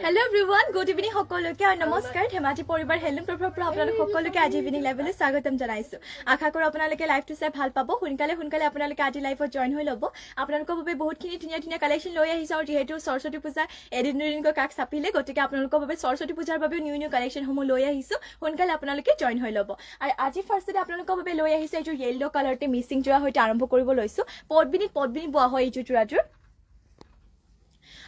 Hello everyone, good evening সকলোকে আৰু নমস্কাৰ ধেমাজি পৰিবাৰ হেলম প্ৰভাৱৰ পৰা আপোনালোক সকলোকে আজি ইভিনিং লাইভলৈ স্বাগতম জনাইছো আশা কৰো আপোনালোকে লাইভটো চাই ভাল পাব সোনকালে আপোনালোকে আজি লাইভত জয়েন হৈ ল'ব আপোনালোকৰ বাবে বহুতখিনি ধুনীয়া কালেকচন লৈ আহিছো আৰু যেহেতু সৰস্বতী পূজা এদিনকৈ কাক চাপিলে গতিকে আপোনালোকৰ বাবে সৰস্বতী পূজাৰ বাবে নিউ কালেকচন সমূহ লৈ আহিছো সোনকালে আপোনালোকে জয়েন হৈ ল'ব আৰু আজি ফাৰ্ষ্টতে আপোনালোকৰ বাবে লৈ আহিছো এই য়েল্লো কালাৰতে মিচিং জোৰা হৈতে আৰম্ভ কৰিব লৈছো পদবিনিত বোৱা হয় এই জোৰাটোৰ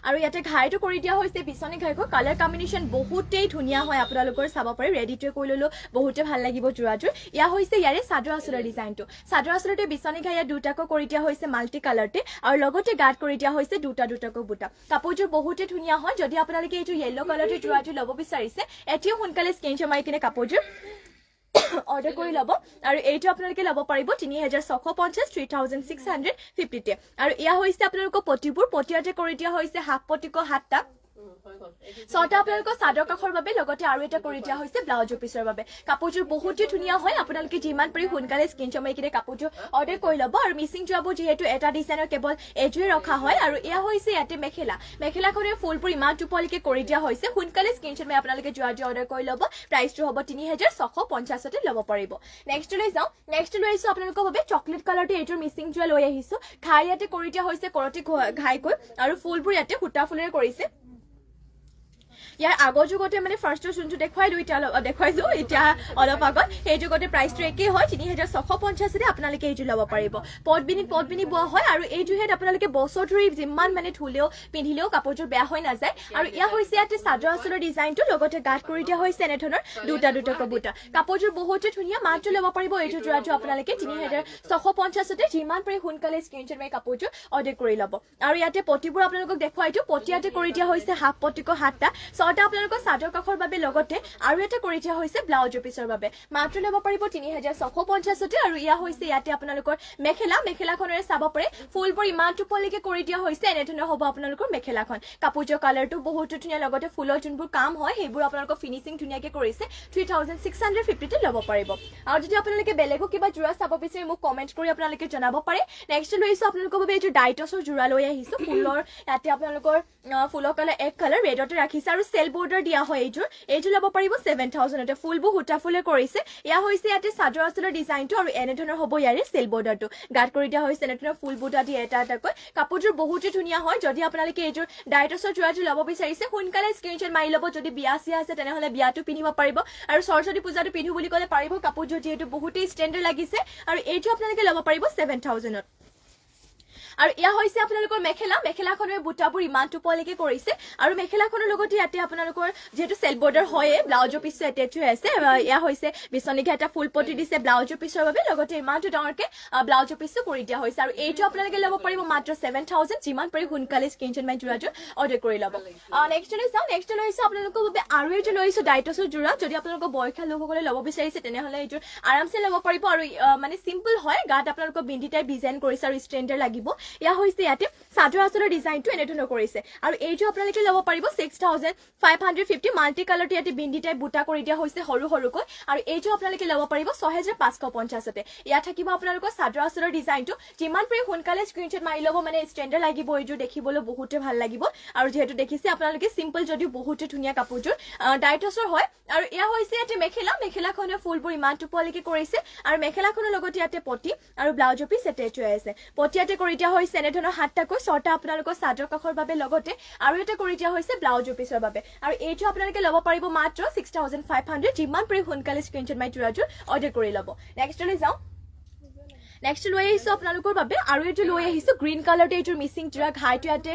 আৰু ইয়াতে ঘাইটো কৰি দিয়া হৈছে বিছনি ঘাইকো কালাৰ কম্বিনেশন বহুতেই ধুনীয়া হয় আপোনালোকৰ চাব পাৰে ৰেডি টু কৈ ললো বহুতে ভাল লাগিব জোৰাটোৰ ইয়া হৈছে ইয়াৰে চাদৰ আঁচলৰ ডিজাইনটো চাদৰ আঁচলতে বিছনি ঘাইয়া দুটাকো কৰি দিয়া হৈছে মাল্টি কালাৰতে আৰু লগতে গাত কৰি দিয়া হৈছে দুটাকো বুটা কাপোৰযোৰ বহুতে ধুনীয়া হয় যদি আপোনালোকে এইটো য়েল্লো কালাৰতে জোৰাটো ল'ব বিচাৰিছে এতিয়াও সোনকালে স্ক্ৰীনশ্বট মাৰি কিনে কাপোৰযোৰ অৰ্ডাৰ কৰি ল'ব আৰু এইটো আপোনালোকে ল'ব পাৰিব 3650 3650 তে আৰু ইয়া হৈছে আপোনালোকৰ পটিবোৰ পটিয়াতে কৰি দিয়া হৈছে হাফ পটিকো হাতটা ছটা আপোনালোকৰ চাদৰ কাখৰ বাবে লগতে আৰু এটা কৰি দিয়া হৈছে ব্লাউজ পিছৰ বাবে কাপোৰযোৰ বহুতে ধুনীয়া হয় আপোনালোকে যিমান পাৰি সোনকালে স্ক্ৰীনশ্বট মাৰি কিনে কাপোৰযোৰ অৰ্ডাৰ কৰি ল'ব আৰু মিচিং জোৰাবোৰ যিহেতু এটা ডিজাইনৰ কেৱল এজুৱে ৰখা হয় আৰু এয়া হৈছে ইয়াতে মেখেলাখনৰ ফুলবোৰ ইমান টুপলিকে কৰি দিয়া হৈছে সোনকালে স্ক্ৰীনশ্বট মাৰি আপোনালোকে জোৰাটো অৰ্ডাৰ কৰি ল'ব প্ৰাইচটো হ'ব 3650 তে ল'ব পাৰিব নেক্সট লৈ যাওঁ নেক্সট লৈ আহিছো আপোনালোকৰ বাবে চকলেট কালাৰতে এইটোৰ মিচিং জোৰা লৈ আহিছো ঘাই ইয়াতে কৰি দিয়া হৈছে কৰতি ঘাইকৈ আৰু ফুলবোৰ ইয়াতে সূতা ফুলেৰে কৰিছে ইয়াৰ আগৰ যুগতে মানে ফাৰ্ষ্টৰ যোনটো দেখুৱাইলো দেখুৱাইছো এতিয়া অলপ আগত সেই যুগতে প্ৰাইচটো একেই হয় 3650 তে আপোনালোকে এইটো ল'ব পাৰিব পদবিনি বোৱা হয় আৰু এইটো হেড আপোনালোকে বছৰ ধৰি যিমান মানে ধুলেও পিন্ধিলেও কাপোৰযোৰ বেয়া হৈ নাযায় আৰু ইয়া হৈছে ইয়াতে চাদৰ আঁচলৰ ডিজাইনটো লগতে গাত কৰি দিয়া হৈছে এনেধৰণৰ দুটাকো বুটা কাপোৰযোৰ বহুতে ধুনীয়া মাত্ৰ ল'ব পাৰিব এইটো জোৰাটো আপোনালোকে 3650 তে যিমান পাৰি সোনকালে স্ক্ৰীনশ্বট মাৰি কাপোৰযোৰ অৰ্ডাৰ কৰি ল'ব আৰু ইয়াতে পটিবোৰ আপোনালোকক দেখুৱাইছো পটিয়াতে কৰি দিয়া হৈছে হাফ পটিকো হাতটা ছটা আপোনালোকৰ চাদৰ কাখৰ বাবে লগতে আৰু এটা কৰি দিয়া হৈছে ব্লাউজ পিছৰ বাবে মাত্ৰ ল'ব পাৰিব 3650 তে আৰু ইয়া হৈছে ইয়াতে আপোনালোকৰ মেখেলাখনৰে চাব পাৰে ফুলবোৰ ইমান টুপলিকে কৰি দিয়া হৈছে এনেধৰণৰ হ'ব আপোনালোকৰ মেখেলাখন কাপোৰযোৰ কালাৰটো বহুত ধুনীয়া লগতে ফুলৰ যোনবোৰ কাম হয় সেইবোৰ আপোনালোকৰ ফিনিশিং ধুনীয়াকে কৰিছে 3650 তে ল'ব পাৰিব আৰু যদি আপোনালোকে বেলেগো কিবা জোৰা চাব বিচাৰে মোক কমেন্ট কৰি আপোনালোকে জনাব পাৰে নেক্সট লৈছো আপোনালোকৰ বাবে এইটো ডাইটছৰ জোৰা লৈ আহিছো ফুলৰ ইয়াতে আপোনালোকৰ ফুলৰ কালাৰ এক কালাৰ ৰেডতে ৰাখিছে আৰু সেল বৰ্ডাৰ দিয়া হয় এইযোৰ ল'ব পাৰিব 7000 তে ফুলবোৰ সূতা ফুলে কৰিছে ইয়া হৈছে ইয়াতে চাদৰ আঁচলৰ ডিজাইনটো আৰু এনেধৰণৰ হ'ব ইয়াৰে সেল বৰ্ডাৰটো গাত কৰি দিয়া হৈছে এনেধৰণৰ ফুল বুটা দি এটাকৈ কাপোৰযোৰ বহুতে ধুনীয়া হয় যদি আপোনালোকে এইযোৰ ডাইটছৰ জোৰাটো ল'ব বিচাৰিছে সোনকালে স্ক্ৰীনশ্বট মাৰি ল'ব যদি বিয়া চিয়া আছে তেনেহলে বিয়াটো পিন্ধিব পাৰিব আৰু সৰস্বতী পূজাটো পিন্ধো বুলি ক'লে পাৰিব কাপোৰযোৰ যিহেতু বহুতেই ষ্টেণ্ডাৰ্ড লাগিছে আৰু এইযোৰ আপোনালোকে ল'ব পাৰিব 7000 ত আৰু ইয়া হৈছে আপোনালোকৰ মেখেলাখনৰ বুটাবোৰ ইমান টুপলিকে কৰিছে আৰু মেখেলাখনৰ লগতে ইয়াতে আপোনালোকৰ যেহেতু সেল বৰ্ডাৰ হয় ব্লাউজৰ পিছটো এটেচ হৈ আছে ইয়া হৈছে বিছনিঘা এটা ফুল পটি দিছে ব্লাউজৰ পিছৰ বাবে লগতে ইমানটো ডাঙৰকে ব্লাউজৰ পিছটো কৰি দিয়া হৈছে আৰু এইটো আপোনালোকে ল'ব পাৰিব মাত্ৰ 7000 যিমান পাৰি সোনকালে স্ক্ৰীনশ্বট মাৰি জোৰাটো অৰ্ডাৰ কৰি ল'ব নেক্সট লৈছো আপোনালোকৰ বাবে আৰু এইটো লৈছো ডাইটছৰ জোৰা যদি আপোনালোকৰ বয়সীয়া লোকসকলে ল'ব বিচাৰিছে তেনেহলে এইটো আৰামছে ল'ব পাৰিব আৰু মানে চিম্পল হয় গাত আপোনালোকৰ বিন্দি টাইপ ডিজাইন কৰিছে আৰু ষ্টেণ্ডাৰ্ড লাগিব ইয়া হৈছে ইয়াতে চাদৰ আঁচলৰ ডিজাইনটো এনেধৰণৰ কৰিছে আৰু এইটো আপোনালোকে ল'ব পাৰিব 6550 মাল্টি কালাৰতে ইয়াতে বিন্দি টাইপ বুটা কৰি দিয়া হৈছে সৰুকৈ আৰু এইটো আপোনালোকে ল'ব পাৰিব 6550 তে ইয়া থাকিব আপোনালোকৰ চাদৰ আঁচলৰ ডিজাইনটো যিমান পাৰি সোনকালে স্ক্ৰীনশ্বট মাৰি ল'ব মানে ষ্টেণ্ডাৰ্ড লাগিব এইযোৰ দেখিবলৈ বহুতে ভাল লাগিব আৰু যেহেতু দেখিছে আপোনালোকে চিম্পল যদিও বহুতে ধুনীয়া কাপোৰযোৰ ডাইটছৰ হয় আৰু ইয়া হৈছে ইয়াতে মেখেলাখনৰ ফুলবোৰ ইমান টুপলিকে কৰিছে আৰু মেখেলাখনৰ লগতে ইয়াতে পটি আৰু ব্লাউজৰ পিছ এটেচ হৈ আছে পটিয়াতে কৰি দিয়া হৈছে এনেধৰণৰ হাতটাকৈ ছটা আপোনালোকৰ চাদৰ কাখৰ বাবে লগতে আৰু এটা কৰি দিয়া হৈছে ব্লাউজৰ পিছৰ বাবে আৰু এইটো আপোনালোকে ল'ব পাৰিব মাত্ৰ 6500 যিমান পাৰি সোনকালে স্ক্ৰীনশ্বট মাৰি জোৰাটো অৰ্ডাৰ কৰি ল'ব নেক্সট লৈ যাওঁ নেক্সট লৈ আহিছো আপোনালোকৰ বাবে আৰু এইটো লৈ আহিছো গ্ৰীণ কালাৰতে এইটোৰ মিচিং জোৰা ঘাইটো ইয়াতে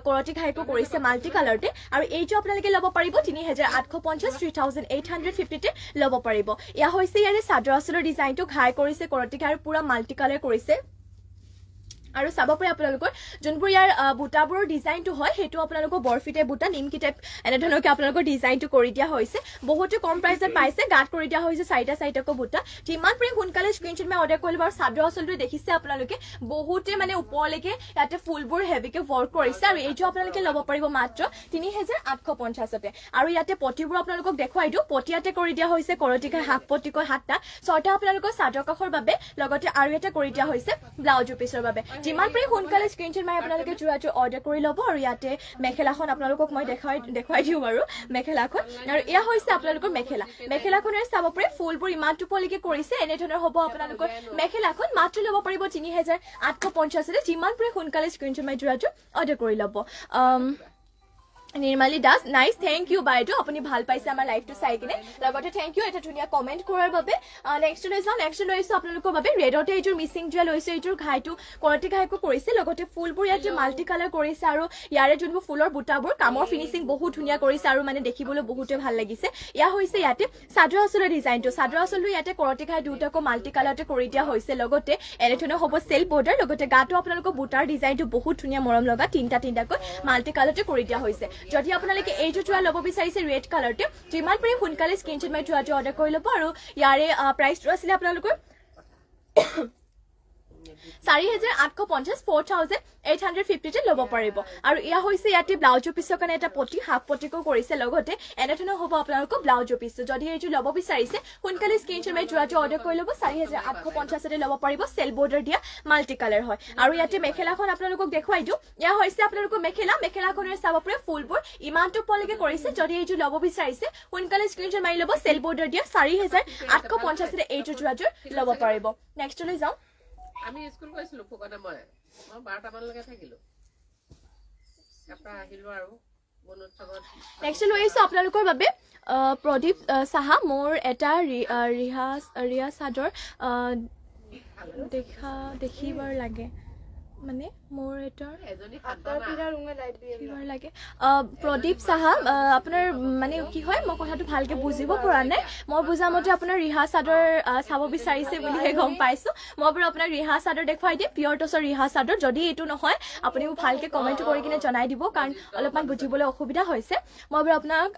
কৰতি ঘাইকো কৰিছে মাল্টি কালাৰতে আৰু এইটো আপোনালোকে ল'ব পাৰিব 3850 3850 তে ল'ব পাৰিব ইয়া হৈছে ইয়াৰে চাদৰ আঁচলৰ ডিজাইনটো ঘাই কৰিছে কৰতি ঘাই পুৰা মাল্টি কালাৰ কৰিছে আৰু চাব পাৰে আপোনালোকৰ যোনবোৰ ইয়াৰ বুটাবোৰৰ ডিজাইনটো হয় সেইটো আপোনালোকৰ বৰফিতে বুটা নিমকি টাইপ এনেধৰণৰকে আপোনালোকৰ ডিজাইনটো কৰি দিয়া হৈছে বহুতে কম প্ৰাইচত পাইছে গাত কৰি দিয়া হৈছে চাৰিটাকো বুটা যিমান পাৰি সোনকালে স্ক্ৰীনশ্বট মাৰি অৰ্ডাৰ কৰিব আৰু চাদৰ আঁচলটো দেখিছে আপোনালোকে বহুতে মানে ওপৰলৈকে ইয়াতে ফুলবোৰ হেভিকে ৱৰ্ক কৰিছে আৰু এইটো আপোনালোকে ল'ব পাৰিব মাত্ৰ 3850 তে আৰু ইয়াতে পটিবোৰ আপোনালোকক দেখুৱাই দিও পটিয়াতে কৰি দিয়া হৈছে কৰতিকা হাফ পটিকৈ হাতটা ছটা আপোনালোকৰ চাদৰ কাখৰ বাবে লগতে আৰু এটা কৰি দিয়া হৈছে ব্লাউজৰ পিছৰ বাবে যিমান পাৰি সোনকালে স্ক্ৰীনশ্বট মাৰি আপোনালোকে যোৰাযোৰ অৰ্ডাৰ কৰি ল'ব আৰু ইয়াতে মেখেলাখন আপোনালোকক মই দেখুৱাই দিওঁ বাৰু মেখেলাখন আৰু এয়া হৈছে আপোনালোকৰ মেখেলাখনেৰে চাব পাৰে ফুলবোৰ ইমান টোপলৈকে কৰিছে এনেধৰণৰ হ'ব আপোনালোকৰ মেখেলাখন মাত্ৰ ল'ব পাৰিব ৩,৮৫০ যিমান পাৰি সোনকালে স্ক্ৰীনশ্বট মাৰি যোৰাযোৰ অৰ্ডাৰ কৰি ল'ব Nirmali Das nice thank you বাইদেউ আপুনি ভাল পাইছে আমাৰ লাইভটো চাই কিনে লগতে থেংক ইউ এটা ধুনীয়া কমেণ্ট কৰাৰ বাবে নেক্সট লৈ যাওঁ নেক্সট লৈছোঁ আপোনালোকৰ বাবে ৰেডতে এইযোৰ মিচিং যোৰা লৈছোঁ এইযোৰ ঘাইটো কৰতি ঘাইকো কৰিছে লগতে ফুলবোৰ ইয়াতে মাল্টি কালাৰ কৰিছে আৰু ইয়াৰে যোনবোৰ ফুলৰ বুটাবোৰ কামৰ ফিনিচিং বহুত ধুনীয়া কৰিছে আৰু মানে দেখিবলৈ বহুতে ভাল লাগিছে এয়া হৈছে ইয়াতে চাদৰ আঁচলৰ ডিজাইনটো চাদৰ আঁচলটো ইয়াতে কৰতি ঘাই দুটাকো মাল্টি কালাৰতে কৰি দিয়া হৈছে লগতে এনেধৰণৰ হ'ব চেল্ফ বৰ্ডাৰ লগতে গাটো আপোনালোকৰ বুটাৰ ডিজাইনটো বহুত ধুনীয়া মৰম লগা তিনিটাকৈ মাল্টি কালাৰতে কৰি দিয়া হৈছে যদি আপোনালোকে এইটো যোৰা ল'ব বিচাৰিছে ৰেড কালাৰটো যিমান পাৰি সোনকালে স্ক্ৰীনশ্বট মাৰি যোৰাটো অৰ্ডাৰ কৰি ল'ব আৰু ইয়াৰে প্ৰাইচটো আছিলে আপোনালোকৰ 4,850 4,850 ল'ব পাৰিব আৰু এয়া হৈছে ইয়াতে ব্লাউজৰ পিছৰ কাৰণে এটা পটি হাফ পটিকো কৰিছে লগতে এনেধৰণৰ হ'ব আপোনালোকৰ ব্লাউজৰ পিছটো যদি এইটো ল'ব বিচাৰিছে সোনকালে স্ক্ৰীনশ্বট মাৰি যোৰাটো অৰ্ডাৰ কৰি ল'ব 4,850 ল'ব পাৰিব চেল বৰ্ডাৰ দিয়া মাল্টি কালাৰ হয় আৰু ইয়াতে মেখেলাখন আপোনালোকক দেখুৱাই দিওঁ এয়া হৈছে আপোনালোকৰ মেখেলাখনেৰে চাব পাৰে ফুলবোৰ ইমানটো পলৈকে কৰিছে যদি এইটো ল'ব বিচাৰিছে সোনকালে স্ক্ৰীনশ্বট মাৰি ল'ব চেল বৰ্ডাৰ দিয়া 4,850 এইটো যোৰাযোৰ ল'ব পাৰিব নেক্সটলৈ যাওঁ আমি স্কুল গৈছিলো ফুকনে মই 12টা মানলৈকে থাকিলো তাৰপৰা আহিলো আৰু বনোৎসৱত নেক্সট লৈ আহিছোঁ আপোনালোকৰ বাবে প্ৰদীপ সাহা মোৰ এটা ৰিহা চাদৰ দেখিবৰ লাগে মানে মোৰ এটা লাগে প্ৰদীপ সাহা আপোনাৰ মানে কি হয় মই কথাটো ভালকে বুজিব পৰা নাই মই বুজা মতে আপোনাৰ ৰিহা চাদৰ চাব বিচাৰিছে বুলিহে গম পাইছোঁ মই বাৰু আপোনাক ৰিহা চাদৰ দেখুৱাই দিম পিয়ৰ টছৰ ৰিহা চাদৰ যদি এইটো নহয় আপুনি মোক ভালকে কমেণ্ট কৰি কিনে জনাই দিব কাৰণ অলপমান বুজিবলৈ অসুবিধা হৈছে মই বাৰু আপোনাক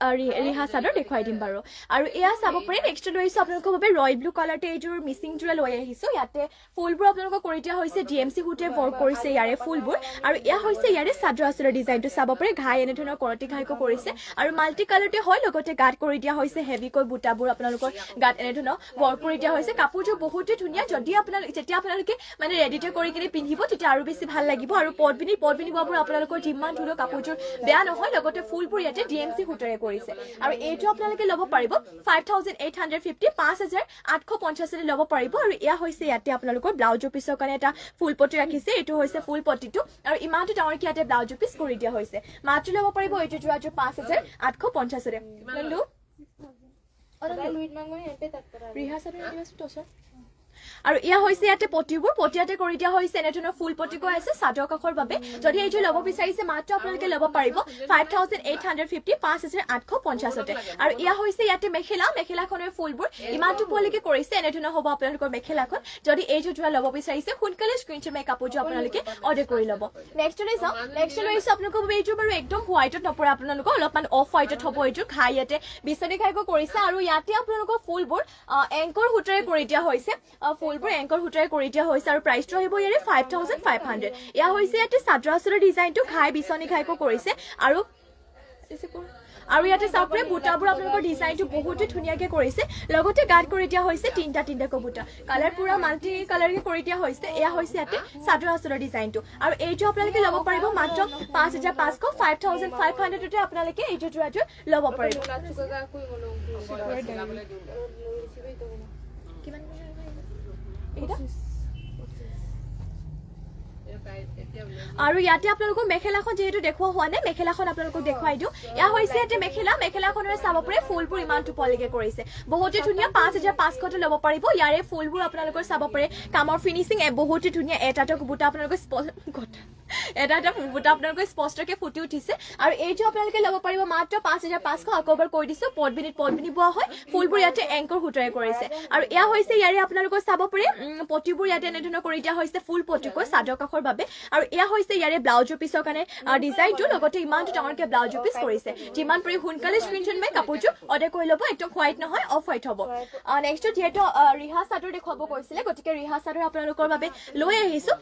ৰিহা চাদৰ দেখুৱাই দিম বাৰু আৰু এয়া চাব পাৰি নেক্সট লৈ আহিছোঁ আপোনালোকৰ বাবে ৰয়েল ব্লু কালাৰতে এইযোৰ মিচিং যোৰা লৈ আহিছোঁ ইয়াতে ফুলবোৰ আপোনালোকক কৰি দিয়া হৈছে DMC সূতে ৱৰ্ক কৰিছে ইয়াৰে ফুলবোৰ আৰু এয়া হৈছে ইয়াৰে চাদৰ আঁচলৰ ডিজাইনটো চাব পাৰে ঘাই এনেধৰণৰ কৰতি ঘাইকো কৰিছে আৰু মাল্টি কালাৰতে হয় লগতে গাত কৰি দিয়া হৈছে হেভিকৈ বুটাবোৰ আপোনালোকৰ গাত এনেধৰণৰ ৱৰ্ক কৰি দিয়া হৈছে কাপোৰযোৰ বহুতে ধুনীয়া যদি যেতিয়া আপোনালোকে মানে ৰেডিতে কৰি কিনে পিন্ধিব তেতিয়া আৰু বেছি ভাল লাগিব আৰু পট পিন্ধিববোৰ আপোনালোকৰ যিমান ধুনীয়া কাপোৰযোৰ বেয়া নহয় লগতে ফুলবোৰ ইয়াতে DMC সূতেৰে কৰিছে আৰু এইটো আপোনালোকে ল'ব পাৰিব 5,850 5,850 ল'ব পাৰিব আৰু এয়া হৈছে ইয়াতে আপোনালোকৰ ব্লাউজৰ পিছৰ কাৰণে এটা ফুল পটি ৰাখিছে এইটো হৈছে ফুল পটিটো আৰু ইমানটো ডাঙৰ ইয়াতে ব্লাউজৰ পিছ কৰি দিয়া হৈছে মাত্ৰ ল'ব পাৰিব এইটো যোৰাযোৰ 5,850 নন্দু ৰিহা চাদৰ আৰু এয়া হৈছে ইয়াতে পটিবোৰ পটিয়াতে কৰি দিয়া হৈছে এনেধৰণৰ ফুল পটিকো আছে চাদৰ কাষৰ বাবে যদি এইটো ল'ব বিচাৰিছে মাত্ৰ আপোনালোকে ল'ব পাৰিব 5,850 5,850 আৰু এয়া হৈছে ইয়াতে মেখেলাখনৰ ফুলবোৰ ইমানটো পলৈকে কৰিছে এনেধৰণৰ হ'ব আপোনালোকৰ মেখেলাখন যদি এইটো যোৰা ল'ব বিচাৰিছে সোনকালে স্ক্ৰীনশ্বট মাৰি কাপোৰযোৰ আপোনালোকে অৰ্ডাৰ কৰি ল'ব নেক্সটলৈ যাওঁ নেক্সট লৈ আহিছোঁ আপোনালোকৰ বাবে এইযোৰ বাৰু একদম হোৱাইটত নপৰে আপোনালোকৰ অলপমান অফ হোৱাইটত হ'ব এইযোৰ ঘাই ইয়াতে বিচনী ঘাইকো কৰিছে আৰু ইয়াতে আপোনালোকৰ ফুলবোৰ এংকৰ সূতাৰে কৰি দিয়া হৈছে ফুলবোৰ এংকৰ সূতাৰে কৰি দিয়া হৈছে আৰু প্ৰাইচটো আহিব ইয়াৰে 5,500 এয়া হৈছে ইয়াতে চাদৰ আঁচলৰ ডিজাইনটো ঘাই বিচনী ঘাইকো কৰিছে আৰু ইয়াতে চাপৰে বুটাবোৰ আপোনালোকৰ ডিজাইনটো বহুতে ধুনীয়াকে কৰিছে লগতে গাত কৰি দিয়া হৈছে তিনিটাকৈ বুটা কালাৰ পুৰা মাল্টি কালাৰকে কৰি দিয়া হৈছে এয়া হৈছে ইয়াতে চাদৰ আঁচলৰ ডিজাইনটো আৰু এইটো আপোনালোকে ল'ব পাৰিব মাত্ৰ 5,500 5,500 আপোনালোকে এইটো যোৰাযোৰ ল'ব পাৰিব আৰু ইয়াতে আপোনালোকক মেখেলাখন যিহেতু দেখুওৱা হোৱা নাই মেখেলাখন আপোনালোকক দেখুৱাই দিওঁ এয়া হৈছে ইয়াতে মেখেলাখনেৰে চাব পাৰে ফুলবোৰ ইমান টোপলৈকে কৰিছে বহুতে ধুনীয়া 5,500 ল'ব পাৰিব ইয়াৰে ফুলবোৰ আপোনালোকৰ চাব পাৰে কামৰ ফিনিচিং বহুতে ধুনীয়া এটা বুটা আপোনালোকৰ এটা বুটা আপোনালোকৰ স্পষ্টকে ফুটি উঠিছে আৰু এইটো আপোনালোকে ল'ব পাৰিব মাত্ৰ 5,500 আকৌ এবাৰ কৈ দিছোঁ পট বিনি বোৱা হয় ফুলবোৰ ইয়াতে এংকৰ সূতাৰে কৰিছে আৰু এয়া হৈছে ইয়াৰে আপোনালোকৰ চাব পাৰে পটিবোৰ ইয়াতে এনেধৰণৰ কৰি দিয়া হৈছে ফুল পটিকৈ চাদৰ কাষৰ বাবে আৰু এয়া হৈছে ইয়াৰে ব্লাউজৰ পিছৰ কাৰণে ডিজাইনটো লগতে ইমানটো ডাঙৰকে ব্লাউজৰ পিছ কৰিছে যিমান পাৰি সোনকালে স্ক্ৰীনশ্বট মাৰি কাপোৰযোৰ অৰ্ডাৰ কৰি ল'ব একদম হোৱাইট নহয় অফ হোৱাইট হ'ব নেক্সট যিহেতু ৰিহা চাদৰ দেখুৱাব কৈছিলে গতিকে ৰিহা চাদৰ আপোনালোকৰ বাবে লৈ আহিছোঁ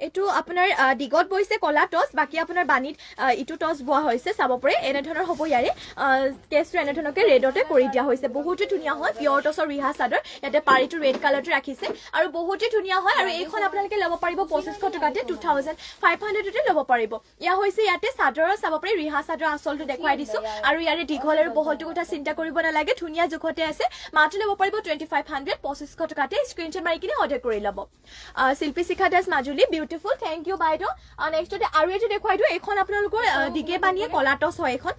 এইটো আপোনাৰ দিগত বৈছে কলা টচ বাকি আপোনাৰ বাণীত ইটো টচ বোৱা হৈছে চাব পাৰে এনেধৰণৰ হ'ব ইয়াৰে কেছটো এনেধৰণকে ৰেডতে কৰি দিয়া হৈছে বহুতে ধুনীয়া হয় পিয়ৰ টচৰ ৰিহা চাদৰ ইয়াতে পাৰিটো ৰেড কালাৰটো ৰাখিছে আৰু বহুতে ধুনীয়া হয় আৰু এইখন আপোনালোকে ল'ব পাৰিব 2500 টকাতে 2500তে ল'ব পাৰিব ইয়া হৈছে ইয়াতে চাদৰৰ চাব পাৰে ৰিহা চাদৰ আচলটো দেখুৱাই দিছো আৰু ইয়াৰে দীঘল আৰু বহলটো কথা চিন্তা কৰিব নালাগে ধুনীয়া জোখতে আছে মাত্ৰ ল'ব পাৰিব 2500 2500 টকাতে স্ক্ৰীনশ্বট মাৰি কিনে অৰ্ডাৰ কৰি ল'ব শিল্পী Shikha Das Majuli beautiful thank you বাইদেউ নেক্সটতে আৰু এইটো দেখুৱাই দিওঁ এইখন আপোনালোকৰ দিগে বানিয়ে কলা টচ হয় এইখন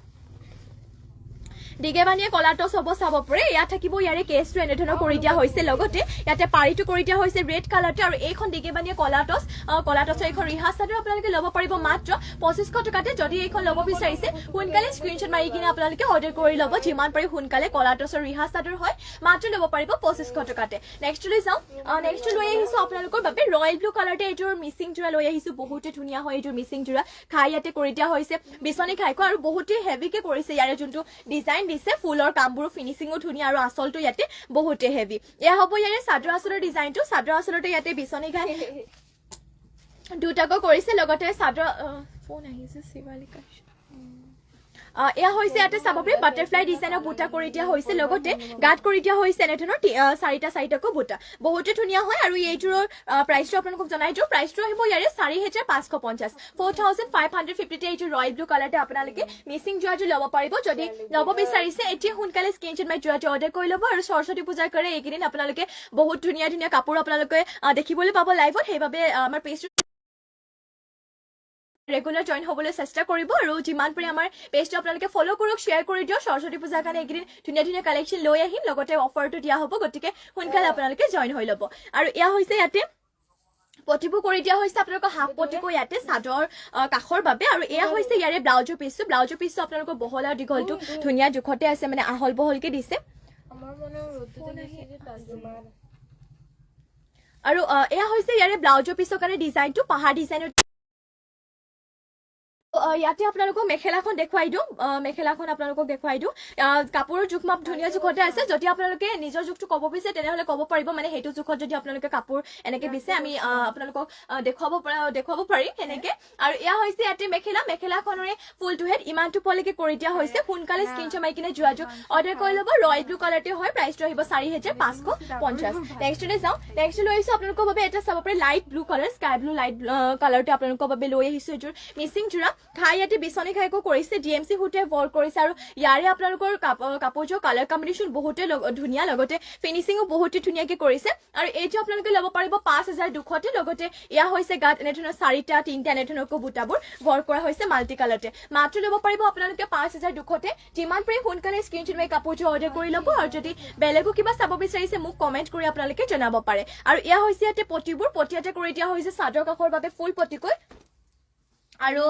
দিগে বানিয়ে কলা টচ হ'ব চাব পাৰে ইয়াত থাকিব ইয়াৰে কেছটো এনেধৰণৰ কৰি দিয়া হৈছে লগতে ইয়াতে পাৰিটো কৰি দিয়া হৈছে ৰেড কালাৰতে আৰু এইখন দিগে বানিয়ে কলা টচৰ এইখন ৰিহা চাদৰ আপোনালোকে ল'ব পাৰিব মাত্ৰ 2500 টকাতে যদি এইখন ল'ব বিচাৰিছে সোনকালে স্ক্ৰীনশ্বট মাৰি কিনে আপোনালোকে অৰ্ডাৰ কৰি ল'ব যিমান পাৰি সোনকালে কলা টচৰ ৰিহা চাদৰ হয় মাত্ৰ ল'ব পাৰিব 2500 টকাতে নেক্সট লৈ যাওঁ নেক্সট লৈ আহিছো আপোনালোকৰ বাবে ৰয়েল ব্লু কালাৰতে এইটোৰ মিচিং জোৰা লৈ আহিছো বহুতে ধুনীয়া হয় এইটোৰ মিচিং জোৰা খাই ইয়াতে কৰি দিয়া হৈছে বিচনী খাইকো আৰু বহুতে হেভিকে কৰিছে ইয়াৰে যোনটো ডিজাইন দিছে ফুলৰ কামবোৰ ফিনিশিংও ধুনীয়া আৰু আচলটো ইয়াতে বহুতে হেভি এয়া হ'ব ইয়াৰে চাদৰ আচলৰ ডিজাইনটো চাদৰ আচলতে ইয়াতে বিচনী ঘাই দুটাকৈ কৰিছে লগতে চাদৰ ফোন আহিছে শিৱালিকা এয়া হৈছে ইয়াতে চাব পাৰি বাটাৰফ্লাই ডিজাইনৰ বুটা কৰি দিয়া হৈছে লগতে গাঁত কৰি দিয়া হৈছে এনেধৰণৰ চাৰিটাকৈ বুটা বহুতে ধুনীয়া হয় আৰু এইটোৰ প্ৰাইচটো আপোনালোকক জনাই দিওঁ প্ৰাইচটো আহিব ইয়াৰে 4550 4550 এইটো ৰয়েল ব্লু কালাৰতে আপোনালোকে মিচিং জোৰাটো ল'ব পাৰিব যদি ল'ব বিচাৰিছে এতিয়া সোনকালে স্ক্ৰীনশ্বট মাৰি জোৰাটো অৰ্ডাৰ কৰি ল'ব আৰু সৰস্বতী পূজাৰ কাৰণে এইকেইদিন আপোনালোকে বহুত ধুনীয়া ধুনীয়া কাপোৰ আপোনালোকে দেখিবলৈ পাব লাইভত সেইবাবে আমাৰ পেজটো ৰেগুলাৰ জইন হ'বলৈ চেষ্টা কৰিব আৰু যিমান পাৰি আমাৰ পেজটো আপোনালোকে ফ'ল' কৰক শ্বেয়াৰ কৰি দিয়ক সৰস্বতী পূজাৰ কাৰণে এইকেইদিন ধুনীয়া ধুনীয়া কালেকশ্যন লৈ আহিম লগতে অফাৰটো দিয়া হ'ব গতিকে সোনকালে আপোনালোকে জইন হৈ ল'ব আৰু এয়া হৈছে ইয়াতে পটিবোৰ কৰি দিয়া হৈছে আপোনালোকৰ হাফ পটিকো ইয়াতে চাদৰ কাষৰ বাবে আৰু এয়া হৈছে ইয়াৰে ব্লাউজৰ পিচটো আপোনালোকৰ বহল আৰু দীঘলটো ধুনীয়া জোখতে আছে মানে আহল বহলকে দিছে আৰু এয়া হৈছে ইয়াৰে ব্লাউজৰ পিছৰ কাৰণে ডিজাইনটো পাহাৰ ডিজাইনৰ ইয়াতে আপোনালোকক মেখেলাখন দেখুৱাই দিওঁ কাপোৰৰ জোখ মাপ ধুনীয়া জোখতে আছে যদি আপোনালোকে নিজৰ জোখটো ক'ব বিচাৰে তেনেহ'লে ক'ব পাৰিব মানে সেইটো জোখত যদি আপোনালোকে কাপোৰ এনেকে বিচাৰে আমি আপোনালোকক দেখুৱাব পাৰিম সেনেকে আৰু এয়া হৈছে ইয়াতে মেখেলাখনৰে ফুলটো হেড ইমানটো পলৈকে কৰি দিয়া হৈছে সোনকালে স্ক্ৰীনশ্বট মাৰি কিনে যোৱাযোগ অৰ্ডাৰ কৰি ল'ব ৰয়েল ব্লু কালাৰতে হয় প্ৰাইচটো আহিব 4550 নেক্সটলৈ যাওঁ নেক্সট লৈ আহিছো আপোনালোকৰ বাবে এটা চাব পাৰে light blue colour sky blue light কালাৰটো আপোনালোকৰ বাবে লৈ আহিছো এইটোৰ মিচিং জোৰা খাই ইয়াতে বিচনী খাইকো কৰিছে ডিএমচি হুটে ৱৰ্ক কৰিছে আৰু ইয়াৰে আপোনালোকৰ কাপোৰযোৰ কালাৰ কম্বিনেশ্যন বহুতে ধুনীয়া লগতে ফিনিচিঙো বহুতে ধুনীয়াকে কৰিছে আৰু এইটো আপোনালোকে ল'ব পাৰিব 5200তে লগতে এয়া হৈছে গাত এনেধৰণৰ 4টা 3টা এনেধৰণৰকৈ বুটাবোৰ ৱৰ্ক কৰা হৈছে মাল্টি কালাৰতে মাত্ৰ ল'ব পাৰিব আপোনালোকে 5200তে যিমান পাৰি সোনকালে স্ক্ৰীনশ্বট মাৰি কাপোৰযোৰ অৰ্ডাৰ কৰি ল'ব আৰু যদি বেলেগো কিবা চাব বিচাৰিছে মোক কমেণ্ট কৰি আপোনালোকে জনাব পাৰে আৰু এয়া হৈছে ইয়াতে পটিয়াতে কৰি দিয়া হৈছে চাদৰ কাষৰ বাবে ফুল পটিকৈ আৰু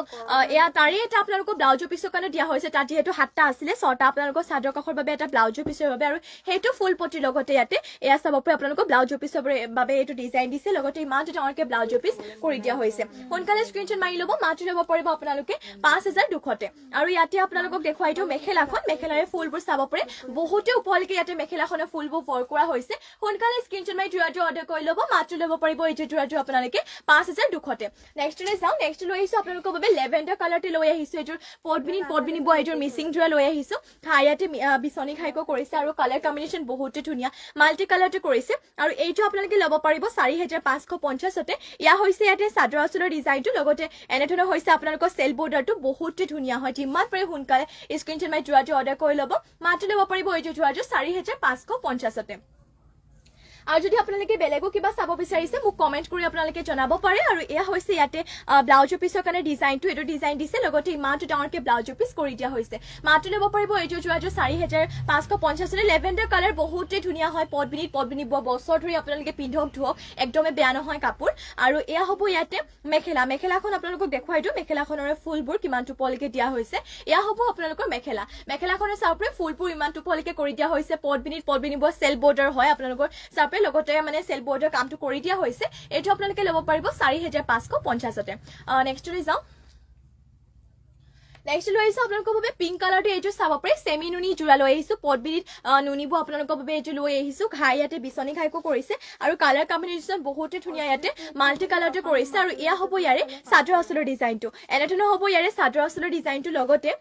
এয়া তাৰে এটা আপোনালোকক ব্লাউজৰ পিছৰ কাৰণে দিয়া হৈছে তাত যিহেতু 7টা আছিলে 6টা আপোনালোকৰ চাদৰ কাষৰ বাবে এটা ব্লাউজৰ পিছৰ বাবে আৰু সেইটো ফুল পটিৰ লগতে ইয়াতে এয়া চাব পাৰে আপোনালোকক ব্লাউজৰ পিছৰ বাবে এইটো ডিজাইন দিছে লগতে ইমান ডাঙৰকে ব্লাউজৰ পিছ কৰি দিয়া হৈছে সোনকালে স্ক্ৰীনশ্বট মাৰি ল'ব মাত্ৰ ল'ব পাৰিব আপোনালোকে 5200তে আৰু ইয়াতে আপোনালোকক দেখুৱাই দিওঁ মেখেলাৰে ফুলবোৰ চাব পাৰে বহুতে ওপৰলৈকে ইয়াতে মেখেলাখনৰ ফুলবোৰ ৱৰ্ক কৰা হৈছে সোনকালে স্ক্ৰীনশ্বট মাৰি যোৰাটো অৰ্ডাৰ কৰি ল'ব মাত্ৰ ল'ব পাৰিব এইটো যোৰাটো আপোনালোকে 5200তে নেক্সটলৈ যাওঁ নেক্সট লৈ আহিছো আপোনালোকৰ বাবে লেভেণ্ডাৰ কালাৰতে লৈ আহিছো এইটোৰ পটবিনি বোৱা এইটোৰ মিচিং জোৰা লৈ আহিছো ইয়াতে বিচনী খাইকো কৰিছে আৰু কালাৰ কম্বিনেশ্যন বহুতে ধুনীয়া মাল্টি কালাৰতে কৰিছে আৰু এইটো আপোনালোকে ল'ব পাৰিব 4550তে এয়া হৈছে ইয়াতে চাদৰ আচলৰ ডিজাইনটো লগতে এনেধৰণৰ হৈছে আপোনালোকৰ চেল বৰ্ডাৰটো বহুতে ধুনীয়া হয় যিমান পাৰে সোনকালে স্ক্ৰীনশ্বট মাৰি যোৰাটো অৰ্ডাৰ কৰি ল'ব মাত্ৰ ল'ব পাৰিব এইটো যোৰাটো 4550তে আৰু যদি আপোনালোকে বেলেগো কিবা চাব বিচাৰিছে মোক কমেণ্ট কৰি আপোনালোকে জনাব পাৰে আৰু এয়া হৈছে ইয়াতে ব্লাউজৰ পিছৰ কাৰণে ডিজাইনটো এইটো ডিজাইন দিছে লগতে ইমানটো ডাঙৰকে ব্লাউজৰ পিছ কৰি দিয়া হৈছে মাত্ৰ ল'ব পাৰিব এইটো যোৰাটো 4550 লেভেণ্ডাৰ কালাৰ বহুতে ধুনীয়া হয় পটবিনি বোৱা বছৰ ধৰি আপোনালোকে পিন্ধক ধুৱক একদমেই বেয়া নহয় কাপোৰ আৰু এয়া হ'ব ইয়াতে মেখেলাখন আপোনালোকক দেখুৱাই দিওঁ মেখেলাখনৰ ফুলবোৰ কিমানটো পলৈকে দিয়া হৈছে এয়া হ'ব আপোনালোকৰ মেখেলাখনৰ চাওপৰে ফুলবোৰ ইমানটো পলৈকে কৰি দিয়া হৈছে পটবিনি বোৱা চেল বৰ্ডাৰ হয় আপোনালোকৰ লগতে মানে সেল বৰ্ডৰ কামটো কৰি দিয়া হৈছে এইটো আপোনালোকে ল'ব পাৰিব 4550তে নেক্সটলৈ যাওঁ নেক্সট লৈ আহিছো আপোনালোকৰ বাবে পিংক কালাৰটো এইযোৰ চাব পাৰে চেমি নুনি যোৰা লৈ আহিছো পটবিৰিত নুনিবোৰ আপোনালোকৰ বাবে এইযোৰ লৈ আহিছো ঘাই ইয়াতে বিচনী ঘাইকো কৰিছে আৰু কালাৰ কম্বিনেশ্যন বহুতে ধুনীয়া ইয়াতে মাল্টি কালাৰতে কৰিছে আৰু এয়া হ'ব ইয়াৰে চাদৰ আঁচলৰ ডিজাইনটো এনেধৰণৰ হ'ব ইয়াৰে চাদৰ আঁচলৰ ডিজাইনটো লগতে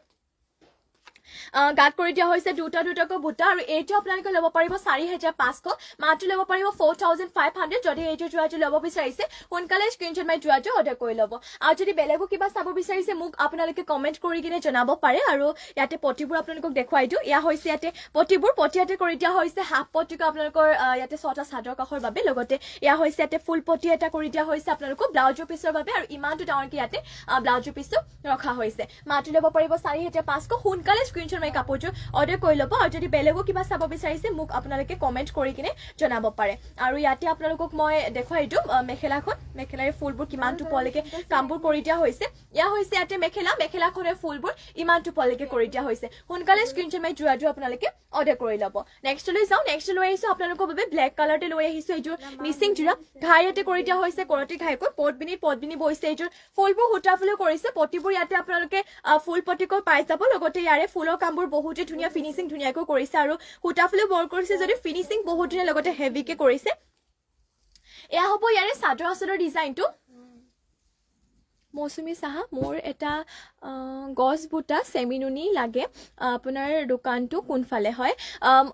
গাত কৰি দিয়া হৈছে দুটাকৈ বুটা আৰু এইটো আপোনালোকে ল'ব পাৰিব 4500 মাত্ৰ ল'ব পাৰিব 4500 যদি এইটো যোৱাটো ল'ব বিচাৰিছে সোনকালে স্ক্ৰীনশ্বট মাৰি যোৱাটো অৰ্ডাৰ কৰি ল'ব আৰু যদি বেলেগো কিবা চাব বিচাৰিছে মোক আপোনালোকে কমেন্ট কৰি কিনে জনাব পাৰে আৰু ইয়াতে পটিবোৰ আপোনালোকক দেখুৱাই দিওঁ এয়া হৈছে ইয়াতে পটিবোৰ পটিয়াতে কৰি দিয়া হৈছে হাফ পটিকো আপোনালোকৰ ইয়াতে 6টা চাদৰ কাষৰ বাবে লগতে এয়া হৈছে ইয়াতে ফুল পটি এটা কৰি দিয়া হৈছে আপোনালোকক ব্লাউজৰ পিছৰ বাবে আৰু ইমানটো ডাঙৰকৈ ইয়াতে ব্লাউজৰ পিছটো ৰখা হৈছে মাত্ৰ ল'ব পাৰিব 4500 সোনকালে স্ক্ৰীনশ্বট মাৰি কাপোৰযোৰ অৰ্ডাৰ কৰি ল'ব আৰু যদি বেলেগো কিবা চাব বিচাৰিছে মোক আপোনালোকে কমেন্ট কৰি কিনে জনাব পাৰে আৰু ইয়াতে আপোনালোকক মই দেখুৱাই দিওঁ মেখেলাৰ ফুলবোৰ কিমানটো পোৱালৈকে কামবোৰ কৰি দিয়া হৈছে এয়া হৈছে ইয়াতে মেখেলাখনৰ ফুলবোৰ ইমানটো পোৱালৈকে কৰি দিয়া হৈছে সোনকালে স্ক্ৰীনশ্বট মাৰি যোৱাটো আপোনালোকে অৰ্ডাৰ কৰি ল'ব নেক্সট লৈ যাওঁ নেক্সট লৈ আহিছো আপোনালোকৰ বাবে ব্লেক কালাৰতে লৈ আহিছো এইযোৰ মিচিং যোৰা ঘাই ইয়াতে কৰি দিয়া হৈছে কৰতি ঘাইকৈ পটবিনি বৈছে এইযোৰ ফুলবোৰ সূতা ফুলো কৰিছে পটিবোৰ ইয়াতে আপোনালোকে ফুল পটিকৈ পাই যাব লগতে ইয়াৰে ফুলৰ কামবোৰ বহুতে ধুনীয়া ফিনিচিং ধুনীয়াকৈ কৰিছে আৰু সূতা ফুলো বৰ কৰিছে যদি ফিনিচিং বহুত ধুনীয়া লগতে হেভিকে কৰিছে এয়া হ'ব ইয়াৰে চাদৰ আঁচলৰ ডিজাইনটো মৌচুমী চাহা মোৰ এটা গছ বুটা চেমিনুনি লাগে আপোনাৰ দোকানটো কোনফালে হয়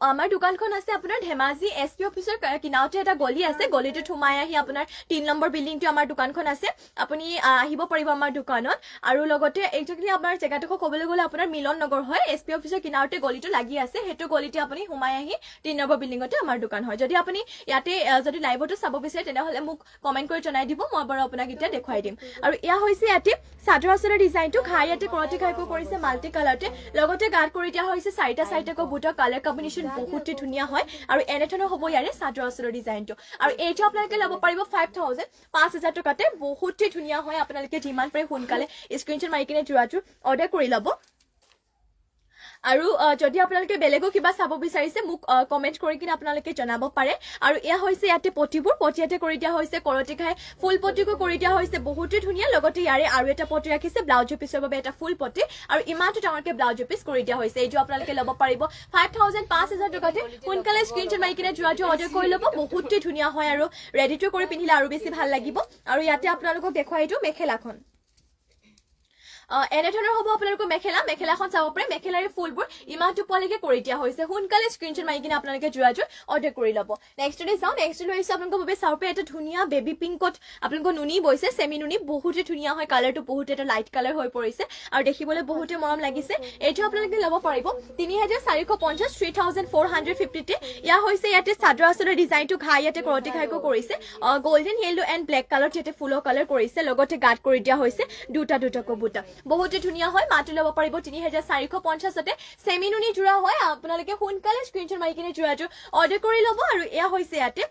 আমাৰ দোকানখন আছে আপোনাৰ ধেমাজি এছপি অফিচৰ কিনাৰতে এটা গলি আছে গলিটোত সোমাই আহি আপোনাৰ 3 নম্বৰ বিল্ডিংটো আমাৰ দোকানখন আছে আপুনি আহিব পাৰিব আমাৰ দোকানত আৰু লগতে একজেক্টলি আমাৰ জেগাটো ক'বলৈ গ'লে আপোনাৰ মিলন নগৰ হয় এছপি অফিচৰ কিনাৰতে গলিটো লাগি আছে সেইটো গলিতে আপুনি সোমাই আহি 3 নম্বৰ বিল্ডিংতে আমাৰ দোকান হয় যদি আপুনি ইয়াতে যদি লাইভতো চাব বিচাৰে তেনেহ'লে মোক কমেন্ট কৰি জনাই দিব মই বাৰু আপোনাক এতিয়া দেখুৱাই দিম আৰু এয়া হৈছে ইয়াতে চাদৰ আঁচলৰ ডিজাইনটো ঘাই ইয়াতে কৰতি ঘাইকো কৰিছে মাল্টি কালাৰতে লগতে গাত কৰি দিয়া হৈছে 4টা বুটৰ কালাৰ কম্বিনেশ্যন বহুতে ধুনীয়া হয় আৰু এনেধৰণৰ হ'ব ইয়াৰে চাদৰ আঁচলৰ ডিজাইনটো আৰু এইটো আপোনালোকে ল'ব পাৰিব 5000 টকাতে বহুতে ধুনীয়া হয় আপোনালোকে যিমান পাৰে সোনকালে স্ক্ৰীনশ্বট মাৰি কিনে যোৱাটো অৰ্ডাৰ কৰি ল'ব আৰু যদি আপোনালোকে বেলেগো কিবা চাব বিচাৰিছে মোক কমেন্ট কৰি কিনে আপোনালোকে জনাব পাৰে আৰু এয়া হৈছে ইয়াতে পটিবোৰ পটিয়াতে কৰি দিয়া হৈছে কৰতি ঘাই ফুল পটিকো কৰি দিয়া হৈছে বহুতে ধুনীয়া লগতে ইয়াৰে আৰু এটা পটি ৰাখিছে ব্লাউজৰ পিছৰ বাবে এটা ফুল পটি আৰু ইমানটো ডাঙৰকে ব্লাউজৰ পিছ কৰি দিয়া হৈছে এইটো আপোনালোকে ল'ব পাৰিব 5000 টকাতে সোনকালে স্ক্ৰীনশ্বট মাৰি কিনে যোৱাটো অৰ্ডাৰ কৰি ল'ব বহুতে ধুনীয়া হয় আৰু ৰেডিটো কৰি পিন্ধিলে আৰু বেছি ভাল লাগিব আৰু ইয়াতে আপোনালোকক দেখুৱাই দিওঁ মেখেলাখন এনেধৰণৰ হ'ব আপোনালোকৰ মেখেলাখন চাব পাৰে মেখেলাৰে ফুলবোৰ ইমানটো পোৱালৈকে কৰি দিয়া হৈছে সোনকালে স্ক্ৰীনশ্বট মাৰি কিনে আপোনালোকে যোৱাটো অৰ্ডাৰ কৰি ল'ব নেক্সট লৈ যাওঁ নেক্সট লৈ আহিছো আপোনালোকৰ বাবে চাব পাৰে এটা ধুনীয়া বেবী পিংকত আপোনালোকৰ নুনি বৈছে চেমি নুনি বহুতে ধুনীয়া হয় কালাৰটো বহুতে এটা লাইট কালাৰ হৈ পৰিছে আৰু দেখিবলৈ বহুতে মৰম লাগিছে এইটো আপোনালোকে ল'ব পাৰিব 3450 3450 ইয়া হৈছে ইয়াতে চাদৰ আঁচলৰ ডিজাইনটো ঘাই ইয়াতে কৰতি ঘাইকো কৰিছে golden yellow and black colour ইয়াতে ফুলৰ কালাৰ কৰিছে লগতে গাত কৰি দিয়া হৈছে দুটাকৈ বুটা বহুতে ধুনীয়া হয় মাত্ৰ ল'ব পাৰিব 3450তে চেমিনুনি জোৰা হয় আপোনালোকে সোনকালে স্ক্ৰীনশ্বট মাৰি কিনে জোৰাটো অৰ্ডাৰ কৰি ল'ব আৰু এয়া হৈছে ইয়াতে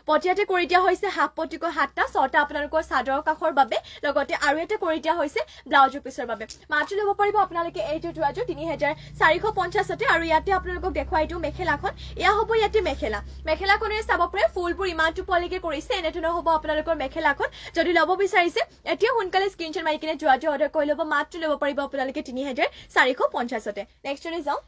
পটিয়াতে কৰি দিয়া হৈছে হাফ পটিকৈ 6টা আপোনালোকৰ চাদৰ কাষৰ বাবে লগতে আৰু এটা কৰি দিয়া হৈছে ব্লাউজৰ পিছৰ বাবে মাত্ৰ ল'ব পাৰিব আপোনালোকে এইটো জোৰাটো 3450তে আৰু ইয়াতে আপোনালোকক দেখুৱাই দিওঁ মেখেলাখন এয়া হ'ব ইয়াতে মেখেলাখনে চাব পাৰে ফুলবোৰ ইমানটো পোৱালৈকে কৰিছে এনেধৰণৰ হ'ব আপোনালোকৰ মেখেলাখন যদি ল'ব বিচাৰিছে এতিয়া সোনকালে স্ক্ৰীনশ্বট মাৰি কিনে জোৰাটো অৰ্ডাৰ কৰি ল'ব মাত্ৰ ল'ব পাৰিব আপোনালোকে 3450তে নেক্সটলৈ যাওঁ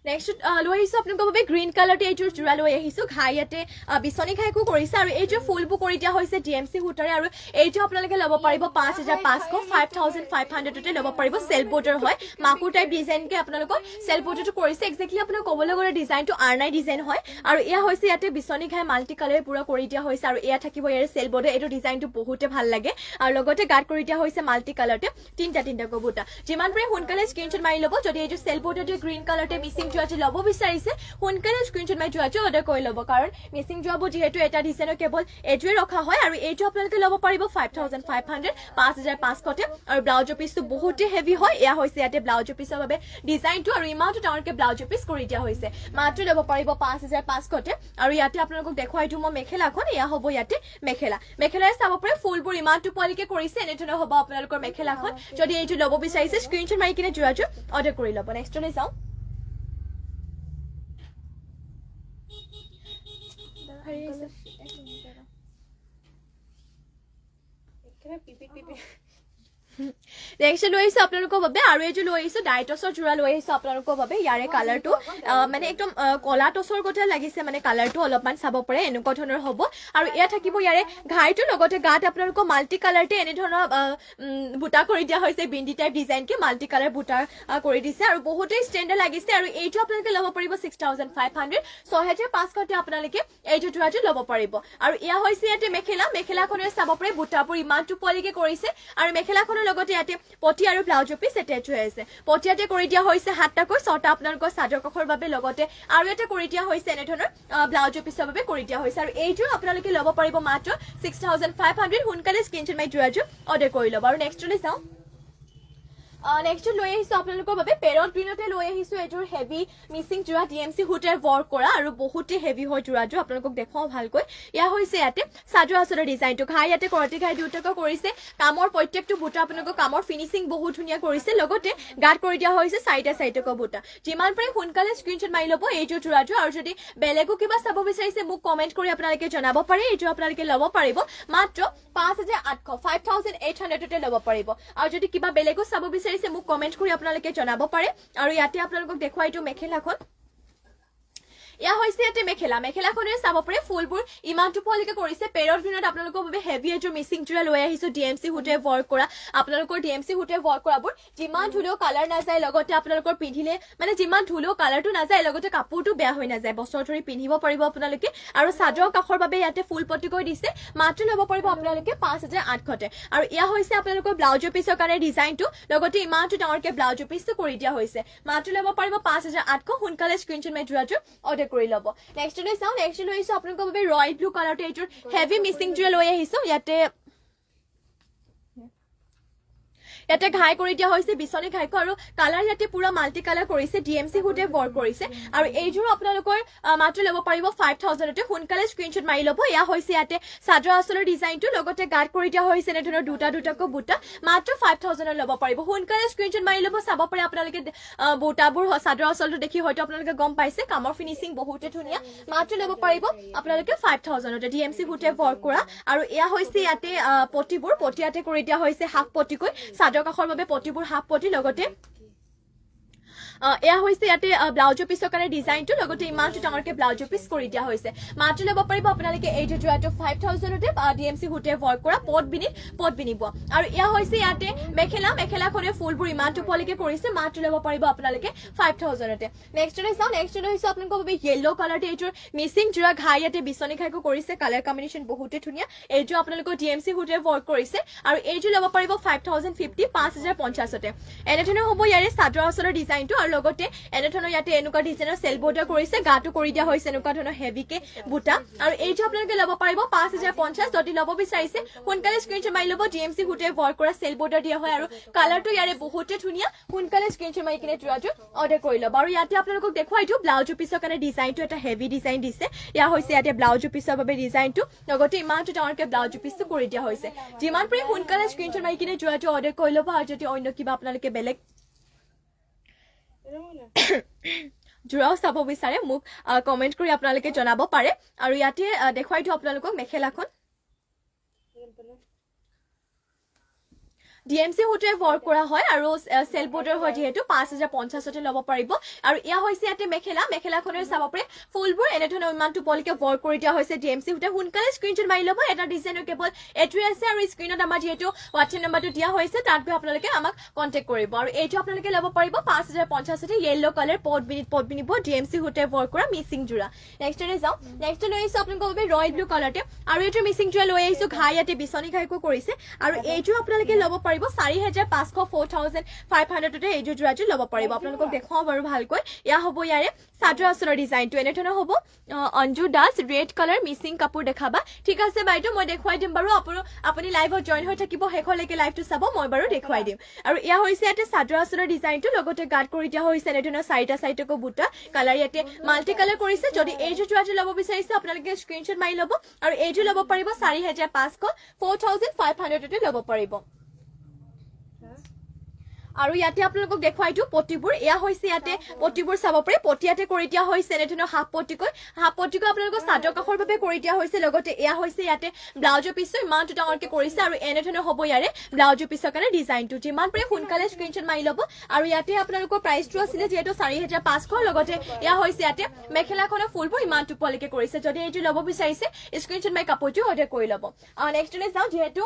নেক্সট লৈ আহিছো আপোনালোকৰ বাবে গ্ৰীণ কালাৰতে এইযোৰ জোৰা লৈ আহিছো ঘাই ইয়াতে বিচনী ঘাইকো কৰিছে আৰু এইযোৰ ফুলবোৰ কৰি দিয়া হৈছে ডিএমচি সূতাৰে আৰু এইটো আপোনালোকে ল'ব পাৰিব 5500তে ল'ব পাৰিব চেল্ফ বৰ্ডাৰ হয় মাকুৰ টাইপ ডিজাইনকে আপোনালোকৰ চেল্ফ বৰ্ডাৰটো কৰিছে একজেক্টলি আপোনাক ক'বলৈ গ'লে ডিজাইনটো আৰনাই ডিজাইন হয় আৰু এয়া হৈছে ইয়াতে বিচনী ঘাই মাল্টি কালাৰ পুৰা কৰি দিয়া হৈছে আৰু এয়া থাকিব ইয়াৰে চেল্ফ বৰ্ডাৰ এইটো ডিজাইনটো বহুতে ভাল লাগে আৰু লগতে গাত কৰি দিয়া হৈছে মাল্টি কালাৰতে তিনটা বুটা যিমান পাৰে সোনকালে স্ক্ৰীনশ্বট মাৰি ল'ব যদি এইটো চেল্ফ বৰ্ডাৰটো গ্ৰীণ কালাৰতে মিচিং যোৱাটো ল'ব বিচাৰিছে সোনকালে স্ক্ৰীনশ্বট মাৰি যোৱাটো অৰ্ডাৰ কৰি ল'ব কাৰণ মিচিং যোৱাবোৰ যিহেতু এটা ডিজাইনৰ কেৱল এইটোৱে ৰখা হয় আৰু এইটো আপোনালোকে ল'ব পাৰিব 5500তে আৰু ব্লাউজৰ পিচটো বহুতে হেভি হয় এয়া হৈছে ইয়াতে ব্লাউজৰ পিচৰ বাবে ডিজাইনটো আৰু ইমানটো ডাঙৰকে ব্লাউজৰ পিচ কৰি দিয়া হৈছে মাত্ৰ ল'ব পাৰিব 5500তে আৰু ইয়াতে আপোনালোকক দেখুৱাই দিওঁ মই মেখেলাখন এয়া হ'ব ইয়াতে মেখেলাৰে চাব পাৰে ফুলবোৰ ইমানটো পোৱালৈকে কৰিছে এনেধৰণৰ হ'ব আপোনালোকৰ মেখেলাখন যদি এইটো ল'ব বিচাৰিছে স্ক্ৰীনশ্বট মাৰি কিনে যোৱাটো অৰ্ডাৰ কৰি ল'ব নেক্সটলৈ যাওঁ নেক্সট লৈ আহিছোঁ আপোনালোকৰ বাবে আৰু এইযোৰ লৈ আহিছোঁ ডাইটছৰ যোৰা লৈ আহিছোঁ আপোনালোকৰ বাবে ইয়াৰে কালাৰটো মানে একদম কলা টছৰ গতে লাগিছে মানে কালাৰটো অলপমান চাব পাৰে এনেকুৱা ধৰণৰ হ'ব আৰু এয়া থাকিব ইয়াৰে ঘাইটো লগতে গাত আপোনালোকৰ মাল্টি কালাৰতে এনে ধৰণৰ বুটা কৰি দিয়া হৈছে বিন্দি টাইপ ডিজাইনকে মাল্টি কালাৰ বুটা কৰি দিছে আৰু বহুতেই ষ্টেণ্ডাৰ্ড লাগিছে আৰু এইটো আপোনালোকে ল'ব পাৰিব 6500 6500 আপোনালোকে এইটো যোৰাটো ল'ব পাৰিব আৰু এয়া হৈছে ইয়াতে মেখেলাখনে চাব পাৰে বুটাবোৰ ইমান টোপলিকে কৰিছে আৰু মেখেলাখনৰ লগতে ইয়াতে পটি আৰু ব্লাউজ পিচ এটেচ হৈ আছে পটিয়াতে কৰি দিয়া হৈছে 7টাকৈ 6টা আপোনালোকৰ চাদৰ কাষৰ বাবে লগতে আৰু এটা কৰি দিয়া হৈছে এনে ধৰণৰ ব্লাউজ পিচৰ বাবে কৰি দিয়া হৈছে আৰু এইটো আপোনালোকে ল'ব পাৰিব মাত্ৰ 6500 সোনকালে স্ক্ৰীনশ্বট মাৰি যোৰাটো অৰ্ডাৰ কৰি ল'ব আৰু নেক্সটলৈ চাওঁ নেক্সট লৈ আহিছোঁ আপোনালোকৰ বাবে পেৰট গ্ৰীণতে লৈ আহিছোঁ এইযোৰ হেভি মিচিং যোৰা DMC হুটেৰ ৱৰ্ক কৰা আৰু বহুতেই হেভি হয় যোৰাযোৰ আপোনালোকক দেখুৱাওঁ ভালকৈ এয়া হৈছে ইয়াতে চাদৰ আচলৰ ডিজাইনটো ঘাই ইয়াতে কৰতি ঘাই দুটাকৈ কৰিছে কামৰ প্ৰত্যেকটো বুটা আপোনালোকৰ কামৰ ফিনিচিং বহুত ধুনীয়া কৰিছে লগতে গাত কৰি দিয়া হৈছে 4টাকৈ বুটা যিমান পাৰে সোনকালে স্ক্ৰীনশ্বট মাৰি ল'ব এইযোৰ যোৰাযোৰ আৰু যদি বেলেগো কিবা চাব বিচাৰিছে মোক কমেণ্ট কৰি আপোনালোকে জনাব পাৰে এইযোৰ আপোনালোকে ল'ব পাৰিব মাত্ৰ 5800 ল'ব পাৰিব আৰু যদি কিবা বেলেগো চাব বিচাৰিছে মোক কমেণ্ট কৰি আপোনালোকে জনাব পাৰে আৰু ইয়াতে আপোনালোকক দেখুৱাই দিওঁ মেখেলাখন এয়া হৈছে ইয়াতে মেখেলাখনে চাব পাৰে ফুলবোৰ ইমান টোপলিকে কৰিছে পেৰট গ্ৰীণত আপোনালোকৰ বাবে হেভি এযোৰ মিচিং যোৰা লৈ আহিছোঁ DMC হুটে ৱৰ্ক কৰা আপোনালোকৰ DMC হুটে ৱৰ্ক কৰাবোৰ যিমান ধুলেও কালাৰ নাযায় লগতে আপোনালোকৰ পিন্ধিলে মানে যিমান ধুলেও কালাৰটো নাযায় লগতে কাপোৰটো বেয়া হৈ নাযায় বছৰ ধৰি পিন্ধিব পাৰিব আপোনালোকে আৰু চাদৰ কাষৰ বাবে ইয়াতে ফুল পটি কৰি দিছে মাত্ৰ ল'ব পাৰিব আপোনালোকে 5800 আৰু এয়া হৈছে আপোনালোকৰ ব্লাউজৰ পিছৰ কাৰণে ডিজাইনটো লগতে ইমানটো ডাঙৰকে ব্লাউজৰ পিছটো কৰি দিয়া হৈছে মাত্ৰ ল'ব পাৰিব 5800 সোনকালে স্ক্ৰীনশ্বট মাৰি যোৰাটো অৰ্ডাৰ কৰি ল'ব নেক্সট লৈ চাওঁ নেক্সট লৈ আহিছোঁ আপোনালোকৰ বাবে ৰয়েল ব্লু কালাৰটো এইটোৰ হেভি মিচিং যোৰা লৈ আহিছোঁ ইয়াতে ঘাই কৰি দিয়া হৈছে বিচনী ঘাইকো আৰু কালাৰ ইয়াতে পুৰা মাল্টি কালাৰ কৰিছে DMC হুটে ৱৰ্ক কৰিছে আৰু এইযোৰ আপোনালোকৰ মাত্ৰ ল'ব পাৰিব 5000তে সোনকালে স্ক্ৰীনশ্বট মাৰি ল'ব এয়া হৈছে ইয়াতে চাদৰ আচলৰ ডিজাইনটো লগতে গাত কৰি দিয়া হৈছে এনে ধৰণৰ দুটাকৈ বুটা মাত্ৰ 5000ত ল'ব পাৰিব সোনকালে স্ক্ৰীনশ্বট মাৰি ল'ব চাব পাৰে আপোনালোকে বুটাবোৰ চাদৰ আচলটো দেখি হয়তো আপোনালোকে গম পাইছে কামৰ ফিনিচিং বহুতে ধুনীয়া মাত্ৰ ল'ব পাৰিব আপোনালোকে 5000তে DMC হুটে ৱৰ্ক কৰা আৰু এয়া হৈছে ইয়াতে পটিয়াতে কৰি দিয়া হৈছে হাফ পটিকৈ কাষৰ বাবে পটিবোৰ হাফ পটি লগতে এয়া হৈছে ইয়াতে ব্লাউজৰ পিছৰ কাৰণে ডিজাইনটো লগতে ইমানটো ডাঙৰকে ব্লাউজৰ পিছ কৰি দিয়া হৈছে মাত্ৰ ল'ব পাৰিব আপোনালোকে এইটো যোৰাটো 5000তে DMC হুটে ৱৰ্ক কৰা পট বিনিব আৰু এয়া হৈছে ইয়াতে মেখেলাখনে ফুলবোৰ ইমানটো পলিকে কৰিছে মাত্ৰ ল'ব পাৰিব আপোনালোকে 5000তে নেক্সটলৈ চাওঁ নেক্সটলৈ হৈছে আপোনালোকৰ বাবে য়েল্লো কালাৰতে এইটোৰ মিচিং যোৰা ঘাই ইয়াতে বিচনী ঘাইকো কৰিছে কালাৰ কম্বিনেশ্যন বহুতে ধুনীয়া এইটো আপোনালোকৰ DMC হুটে ৱৰ্ক কৰিছে আৰু এইটো ল'ব পাৰিব 5050 এনেধৰণৰ হ'ব ইয়াৰে চাদৰ আচলৰ ডিজাইনটো আৰু লগতে এনে ধৰণৰ ইয়াতে এনেকুৱা ডিজাইনৰ সেল বৰ্ডাৰ কৰিছে গাটো কৰি দিয়া হৈছে এনেকুৱা ধৰণৰ হেভিকে বুটা আৰু এইটো আপোনালোকে ল'ব পাৰিব 5050 যদি ল'ব বিচাৰিছে সোনকালে স্ক্ৰীনশ্বট মাৰি ল'ব DMC হুটে ৱৰ্ক কৰা সেল বৰ্ডাৰ দিয়া হয় আৰু কালাৰটো ইয়াৰে বহুতে ধুনীয়া সোনকালে স্ক্ৰীনশ্বট মাৰি কিনে যোৰাটো অৰ্ডাৰ কৰি ল'ব আৰু ইয়াতে আপোনালোকক দেখুৱাই দিওঁ ব্লাউজৰ পিছৰ কাৰণে ডিজাইনটো এটা হেভি ডিজাইন দিছে এয়া হৈছে ইয়াতে ব্লাউজৰ পিছৰ বাবে ডিজাইনটো লগতে ইমানটো ডাঙৰকে ব্লাউজৰ পিছটো কৰি দিয়া হৈছে যিমান পাৰে সোনকালে স্ক্ৰীনশ্বট মাৰি কিনে যোৰাটো অৰ্ডাৰ কৰি ল'ব আৰু যদি অন্য কিবা আপোনালোকে বেলেগ যোৰাও চাব বিচাৰে মোক কমেণ্ট কৰি আপোনালোকে জনাব পাৰে আৰু ইয়াতে দেখুৱাই দিওঁ আপোনালোকক মেখেলাখন DMC হুটে ৱৰ্ক কৰা হয় আৰু সেল বৰ্ডাৰ হয় যিহেতু 5050তে ল'ব পাৰিব আৰু এয়া হৈছে ইয়াতে মেখেলাখনৰ চাব পাৰে ফুলবোৰ এনে ধৰণৰ ইমানটো পলিকে ৱৰ্ক কৰি দিয়া হৈছে DMC হুটে সোনকালে স্ক্ৰীনশ্বট মাৰি ল'ব এটা ডিজাইনৰ কেৱল এইটোৱে আছে আৰু স্ক্ৰীনত আমাৰ যিহেতু হোৱাটছএপ নম্বৰটো দিয়া হৈছে তাত গৈ আপোনালোকে আমাক কণ্টেক্ট কৰিব আৰু এইটো আপোনালোকে ল'ব পাৰিব 5050তে য়েল্লো কালাৰ পট বিনিব DMC হুটে ৱৰ্ক কৰা মিচিং যোৰা নেক্সটলৈ যাওঁ নেক্সট লৈ আহিছোঁ আপোনালোকৰ বাবে ৰয়েল ব্লু কালাৰতে আৰু এইটো মিচিং যোৰা লৈ আহিছোঁ ঘাই ইয়াতে বিচনী ঘাইকো কৰিছে আৰু এইটো আপোনালোকে ল'ব পাৰিব 4500 এইযোৰ যোৰাটো ল'ব পাৰিব আপোনালোকক দেখুৱাওঁ বাৰু ভালকৈ এয়া হ'ব ইয়াৰে চাদৰ আচলৰ ডিজাইনটো এনে ধৰণৰ হ'ব অঞ্জু দাস ৰেড কালাৰ মিচিং কাপোৰ দেখাবা ঠিক আছে বাইদেউ মই দেখুৱাই দিম বাৰু আপুনি লাইভত জইন হৈ থাকিব শেষলৈকে লাইভটো চাব মই বাৰু দেখুৱাই দিম আৰু এয়া হৈছে ইয়াতে চাদৰ আচলৰ ডিজাইনটো লগতে গাত কৰি দিয়া হৈছে এনে ধৰণৰ 4টাকৈ বুটা কালাৰ ইয়াতে মাল্টি কালাৰ কৰিছে যদি এইযোৰ যোৰাটো ল'ব বিচাৰিছে আপোনালোকে স্ক্ৰীনশ্বট মাৰি ল'ব আৰু এইযোৰ ল'ব পাৰিব 4500 4500তে ল'ব পাৰিব আৰু ইয়াতে আপোনালোকক দেখুৱাই দিওঁ পটিবোৰ এয়া হৈছে ইয়াতে পটিবোৰ চাব পাৰে পটিয়াতে কৰি দিয়া হৈছে এনেধৰণৰ হাফ পটিকৈ আপোনালোকৰ চাদৰ কাষৰ বাবে কৰি দিয়া হৈছে লগতে এয়া হৈছে ইয়াতে ব্লাউজৰ পিছো ইমানটো ডাঙৰকে কৰিছে আৰু এনেধৰণৰ হ'ব ইয়াৰে ব্লাউজৰ পিছৰ কাৰণে ডিজাইনটো যিমান পাৰে সোনকালে স্ক্ৰীনশ্বট মাৰি ল'ব আৰু ইয়াতে আপোনালোকৰ প্ৰাইচটো আছিলে যিহেতু 4500 লগতে এয়া হৈছে ইয়াতে মেখেলাখনৰ ফুলবোৰ ইমানটো পোৱালৈকে কৰিছে যদি এইটো ল'ব বিচাৰিছে স্ক্ৰীনশ্বট মাৰি কাপোৰটো অৰ্ডাৰ কৰি ল'ব আৰু নেক্সটলৈ যাওঁ যিহেতু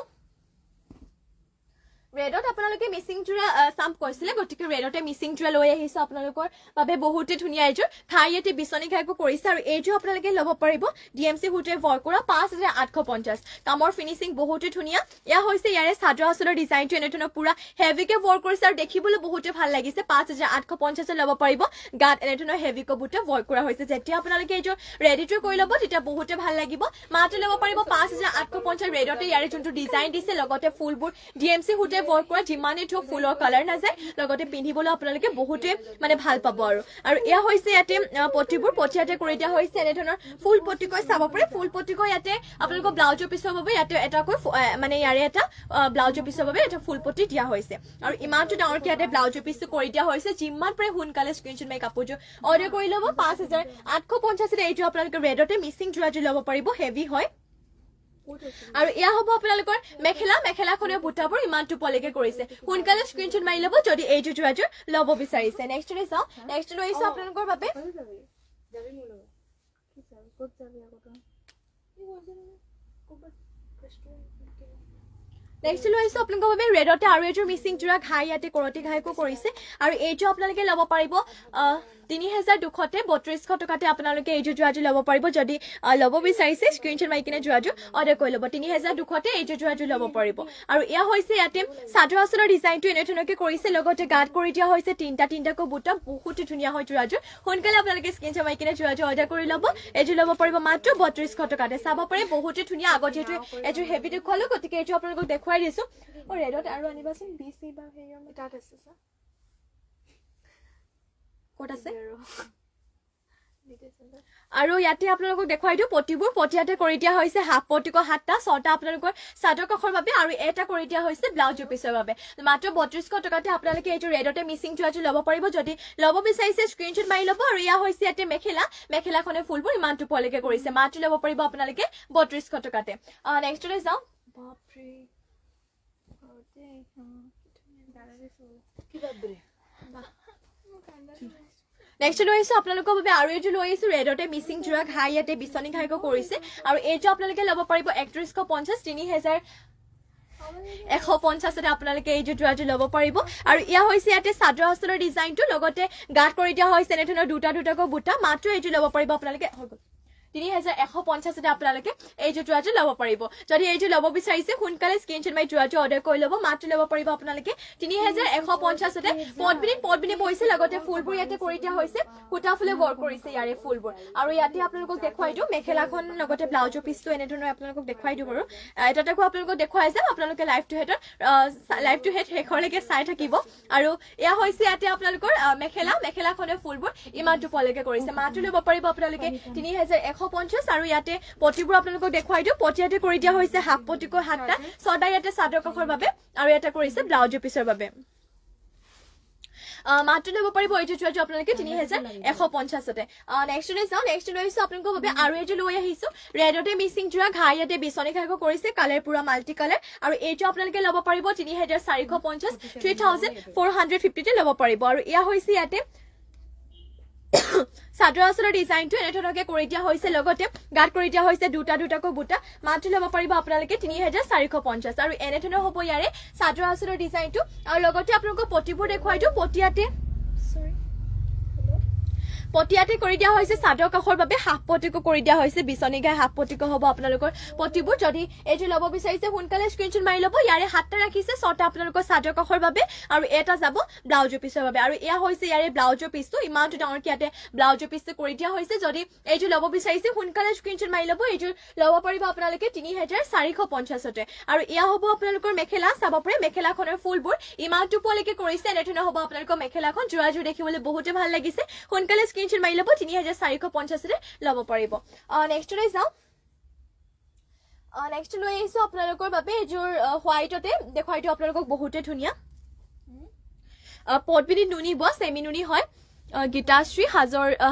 ৰেডত আপোনালোকে মিচিং যোৰা চাম্প কৈছিলে গতিকে ৰেডতে মিচিং যোৰা লৈ আহিছো আপোনালোকৰ বাবে বহুতে ধুনীয়া এইযোৰ খাইয়াতে বিচনী ঘাইকো কৰিছে আৰু এইযোৰ আপোনালোকে ল'ব পাৰিব ডিএমচি হুটে ৱৰ্ক কৰা 5850 কামৰ ফিনিচিং বহুতে ধুনীয়া এয়া হৈছে ইয়াৰে চাদৰ আঁচলৰ ডিজাইনটো এনেধৰণৰ পুৰা হেভিকে ৱৰ্ক কৰিছে আৰু দেখিবলৈ বহুতে ভাল লাগিছে 5850 ল'ব পাৰিব গাত এনেধৰণৰ হেভিকে বুটে ৱৰ্ক কৰা হৈছে যেতিয়া আপোনালোকে এইযোৰ ৰেডিটো কৰি ল'ব তেতিয়া বহুতে ভাল লাগিব মাত্ৰ ল'ব পাৰিব 5850 ৰেডতে ইয়াৰে যোনটো ডিজাইন দিছে লগতে ফুলবোৰ ডিএমচি হুটে ৱৰ্ক কৰা যিমানে থক ফুলৰ কালাৰ নাযায় লগতে পিন্ধিবলৈ আপোনালোকে বহুতে মানে ভাল পাব আৰু এয়া হৈছে ইয়াতে পটিবোৰ পটিয়াতে কৰি দিয়া হৈছে এনেধৰণৰ ফুল পটিকৈ চাব পাৰে ফুল পটিকৈ ইয়াতে আপোনালোকৰ ব্লাউজৰ পিছৰ বাবে ইয়াতে এটাকৈ মানে ইয়াৰে এটা ব্লাউজৰ পিছৰ বাবে এটা ফুল পটি দিয়া হৈছে আৰু ইমানটো ডাঙৰকে ইয়াতে ব্লাউজৰ পিছটো কৰি দিয়া হৈছে যিমান পাৰে সোনকালে স্ক্ৰীনশ্বট মাৰি কাপোৰযোৰ অৰ্ডাৰ কৰি ল'ব 5850 এইটো আপোনালোকে ৰেডতে মিচিং যোৰাযোৰ ল'ব পাৰিব হেভি হয় আৰু এয়া হ'ব আপোনালোকৰ মেখেলাখনৰ বুটাবোৰ ইমানটো পোৱালৈকে কৰিছে সোনকালে স্ক্ৰীনশ্বট মাৰি ল'ব যদি এইটো যোৰাযোৰ ল'ব বিচাৰিছে নেক্সটলৈ চাওঁ নেক্সট লৈ আহিছো আপোনালোকৰ বাবে নেক্সট লৈ আহিছো আপোনালোকৰ বাবে ৰেডতে আৰু এইযোৰ মিচিং যোৰা ঘাই ইয়াতে কৰতি ঘাইকো কৰিছে আৰু এইটো আপোনালোকে ল'ব পাৰিব 3200তে 3200 টকাতে আপোনালোকে এইযোৰ যোৰাযোৰ ল'ব পাৰিব যদি ল'ব বিচাৰিছে স্ক্ৰীনশ্বট মাৰি কিনে যোৰাযোৰ অৰ্ডাৰ কৰি ল'ব 3200তে এইযোৰ যোৰাযোৰ ল'ব পাৰিব আৰু এয়া হৈছে ইয়াতে চাদৰ আঁচলৰ ডিজাইনটো এনেধৰণকে কৰিছে লগতে গাত কৰি দিয়া হৈছে তিনিটাকৈ বুটা বহুত ধুনীয়া হয় যোৰাযোৰ সোনকালে আপোনালোকে স্ক্ৰীনশ্বট মাৰি কিনে যোৰাযোৰ অৰ্ডাৰ কৰি ল'ব এইযোৰ ল'ব পাৰিব মাত্ৰ 3200 টকাতে চাব পাৰে বহুতে ধুনীয়া আগত যিহেতু এইযোৰ হেভি দেখুৱালো গতিকে এইটো আপোনালোকক দেখুৱাই দিছো ৰেডত আৰু আনিবাচোন বিচি বা হেৰিয়ৰ তাত আছে স্যাৰ ক'ত আছে আৰু ইয়াতে আপোনালোকক দেখুৱাই দিওঁ পটিবোৰ পটিয়াতে কৰি দিয়া হৈছে হাফ পটিকৈ 7টা 6টা আপোনালোকৰ চাদৰ কাষৰ বাবে আৰু এটা কৰি দিয়া হৈছে ব্লাউজৰ পিছৰ বাবে মাত্ৰ 3200 টকাতে আপোনালোকে এইটো ৰেডতে মিচিং যোৰাযোৰ ল'ব পাৰিব যদি ল'ব বিচাৰিছে স্ক্ৰীনশ্বট মাৰি ল'ব আৰু এয়া হৈছে ইয়াতে মেখেলাখনে ফুলবোৰ ইমানটো পোৱালৈকে কৰিছে মাত্ৰ ল'ব পাৰিব আপোনালোকে 3200 টকাতে নেক্সটলৈ যাওঁ বাপৰে নেক্সট লৈ আহিছো আপোনালোকৰ বাবে আৰু এইটো লৈ আহিছো ৰেডতে মিচিং যোৰা ঘাই ইয়াতে বিচনী ঘাইকো কৰিছে আৰু এইটো আপোনালোকে ল'ব পাৰিব 3150 3150তে আপোনালোকে এইটো যোৰাযোৰ ল'ব পাৰিব আৰু এয়া হৈছে ইয়াতে চাদৰ আঁচলৰ ডিজাইনটো লগতে গাত কৰি দিয়া হৈছে এনেধৰণৰ দুটাকৈ বুটা মাত্ৰ এইটো ল'ব পাৰিব আপোনালোকে 3150তে আপোনালোকে এইটো যোৰাযোৰ ল'ব পাৰিব যদি এইটো ল'ব বিচাৰিছে সোনকালে স্ক্ৰীনশ্বট মাৰি যোৰাযোৰ অৰ্ডাৰ কৰি ল'ব মাত্ৰ ল'ব পাৰিব আপোনালোকে 3150তে পটবিনি বহিছে লগতে ফুলবোৰ ইয়াতে কৰি দিয়া হৈছে কুটা ফুলে ৱৰ্ক কৰিছে ইয়াৰে ফুলবোৰ আৰু ইয়াতে আপোনালোকক দেখুৱাই দিওঁ মেখেলাখন লগতে ব্লাউজৰ পিছটো এনেধৰণৰ আপোনালোকক দেখুৱাই দিওঁ বাৰু এটাকো আপোনালোকক দেখুৱাই যাম আপোনালোকে লাইভ টু হেড শেষলৈকে চাই থাকিব আৰু এয়া হৈছে ইয়াতে আপোনালোকৰ মেখেলাখনৰ ফুলবোৰ ইমানটো পোৱালৈকে কৰিছে মাত্ৰ ল'ব পাৰিব আপোনালোকে 3150 আৰু ইয়াতে পটিবোৰ আপোনালোকক দেখুৱাই দিওঁ পটিয়াতে কৰি দিয়া হৈছে হাফ পটিকৈ 7টা 6টা ইয়াতে চাদৰ কাষৰ বাবে আৰু এটা কৰিছে ব্লাউজৰ পিছৰ বাবে মাত্ৰ ল'ব পাৰিব এইটো যোৰাযোৰ আপোনালোকে 3150তে নেক্সটলৈ যাওঁ নেক্সট লৈ আহিছো আপোনালোকৰ বাবে আৰু এইটো লৈ আহিছো ৰেডতে মিচিং যোৰা ঘাই ইয়াতে বিচনী ঘাইকো কৰিছে কালাৰ পুৰা মাল্টি কালাৰ আৰু এইটো আপোনালোকে ল'ব পাৰিব 3450 3450তে ল'ব পাৰিব আৰু এয়া হৈছে ইয়াতে চাদৰ আঁচলৰ ডিজাইনটো এনেধৰণকে কৰি দিয়া হৈছে লগতে গাত কৰি দিয়া হৈছে দুটাকৈ বুটা মাত্ৰ ল'ব পাৰিব আপোনালোকে 3450 আৰু এনেধৰণৰ হ'ব ইয়াৰে চাদৰ আঁচলৰ ডিজাইনটো আৰু লগতে আপোনালোকক পটিবোৰ দেখুৱাই দিওঁ পটিয়াতে কৰি দিয়া হৈছে চাদৰ কাষৰ বাবে হাফ পটিকো কৰি দিয়া হৈছে বিচনী ঘাই হাফ পটিকো হ'ব আপোনালোকৰ পটিবোৰ যদি এইটো ল'ব বিচাৰিছে সোনকালে স্ক্ৰীনশ্বট মাৰি ল'ব ইয়াৰে 7টা ৰাখিছে 6টা আপোনালোকৰ চাদৰ কাষৰ বাবে আৰু এটা যাব ব্লাউজৰ পিছৰ বাবে আৰু এয়া হৈছে ইয়াৰে ব্লাউজৰ পিছটো ইমানটো ডাঙৰকে ইয়াতে ব্লাউজৰ পিছটো কৰি দিয়া হৈছে যদি এইটো ল'ব বিচাৰিছে সোনকালে স্ক্ৰীনশ্বট মাৰি ল'ব এইটো ল'ব পাৰিব আপোনালোকে 3450তে আৰু এয়া হ'ব আপোনালোকৰ মেখেলা চাব পাৰে মেখেলাখনৰ ফুলবোৰ ইমানটো পোৱালৈকে কৰিছে এনেধৰণৰ হ'ব আপোনালোকৰ মেখেলাখন যোৰাযোৰ দেখিবলৈ বহুতে ভাল লাগিছে সোনকালে স্ক্ৰীনশ্বট মাৰি ল'ব 3450তে ল'ব পাৰিব নেক্সটলৈ যাওঁ নেক্সট লৈ আহিছো আপোনালোকৰ বাবে এইযোৰ হোৱাইটতে দেখুৱাই দিওঁ আপোনালোকক বহুতে ধুনীয়া পদ্মিনী নুনি বোৱা চেমি নুনি হয় গীতাশ্ৰী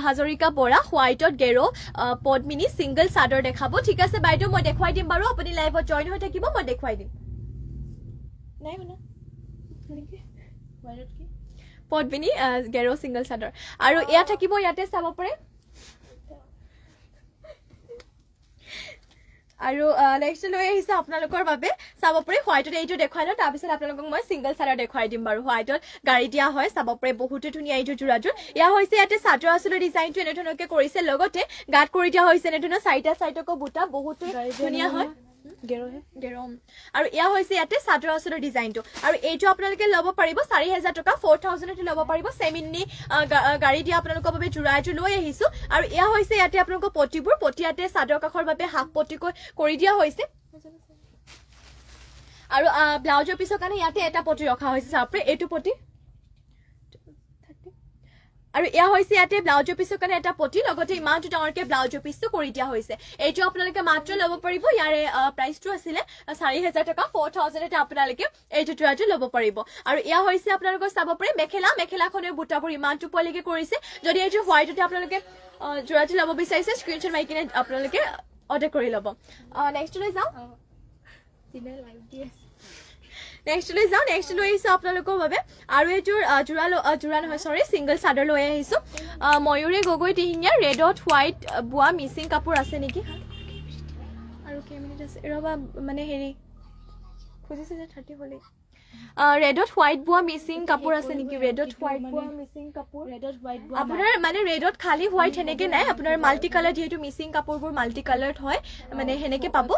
হাজৰিকা বৰা হোৱাইটত গেৰো পদ্মিনী ছিংগল চাদৰ দেখাব ঠিক আছে বাইদেউ মই দেখুৱাই দিম বাৰু আপুনি লাইভত জইন হৈ থাকিব মই দেখুৱাই দিম নাই শুনা পদ্মিনী গেৰো ছিংগল চাদৰ আৰু এয়া থাকিব ইয়াতে চাব পাৰে আৰু নেক্সট লৈ আহিছে আপোনালোকৰ বাবে চাব পাৰে হোৱাইটত এইটো দেখুৱাই লওঁ তাৰপিছত আপোনালোকক মই ছিংগল চাদৰ দেখুৱাই দিম বাৰু হোৱাইটত গাড়ী দিয়া হয় চাব পাৰে বহুতো ধুনীয়া এইটো যোৰাযোৰ এয়া হৈছে ইয়াতে চাদৰ আঁচলৰ ডিজাইনটো এনেধৰণকে কৰিছে লগতে গাঁত কৰি দিয়া হৈছে এনেধৰণৰ চাৰিটা চাৰিটাকৈ বুটা বহুতো ধুনীয়া হয় গেৰো আৰু এয়া হৈছে ইয়াতে চাদৰ আঁচলৰ ডিজাইনটো আৰু এইটো আপোনালোকে ল'ব পাৰিব 4,000 টকা 4,000 ল'ব পাৰিব চেমিনি গাড়ী দিয়া আপোনালোকৰ বাবে যোৰা এযোৰ লৈ আহিছো আৰু এয়া হৈছে ইয়াতে আপোনালোকৰ পটিবোৰ পটি ইয়াতে চাদৰ কাষৰ বাবে হাফ পটিকৈ কৰি দিয়া হৈছে আৰু ব্লাউজৰ পিছৰ কাৰণে ইয়াতে এটা পটি ৰখা হৈছে চাপৰে এইটো পটি আৰু এয়া হৈছে ইয়াতে ব্লাউজৰ পিছৰ কাৰণে এটা পটি লগতে ইমানটো ডাঙৰকে ব্লাউজৰ পিছটো কৰি দিয়া হৈছে এইটো আপোনালোকে মাত্ৰ ল'ব পাৰিব ইয়াৰে প্ৰাইচটো আছিলে 4,000 টকা 4,000 এটা আপোনালোকে এইটো যোৰাটো ল'ব পাৰিব আৰু এয়া হৈছে আপোনালোকৰ চাব পাৰে মেখেলাখনৰ বুটাবোৰ ইমানটো পোৱালৈকে কৰিছে যদি এইটো হোৱাইটতে আপোনালোকে যোৰাটো ল'ব বিচাৰিছে স্ক্ৰীনশ্বট মাৰি কিনে আপোনালোকে অৰ্ডাৰ কৰি ল'ব নেক্সট লৈ যাওঁ নেক্সট লৈ আহিছো আপোনালোকৰ বাবে আৰু এইটোৰ যোৰা নহয় চৰি ছিংগল চাদৰ লৈ আহিছো ময়ূৰী গগৈ দিহিঙীয়া ৰেডত হোৱাইট বোৱা মিচিং কাপোৰ আছে নেকি আৰু কেইমিনিট আছে ৰবা মানে হেৰি খুজিছে যে 30 হ'লে ৰেডত হোৱাইট বোৱা মিচিং কাপোৰ আছে নেকি ৰেডত হোৱাইট বোৱা মিচিং কাপোৰ আপোনাৰ মানে ৰেডত খালি হোৱাইট সেনেকে নাই আপোনাৰ মাল্টি কালাৰ যিহেতু মিচিং কাপোৰবোৰ মাল্টি কালাৰ্ড হয় মানে সেনেকে পাব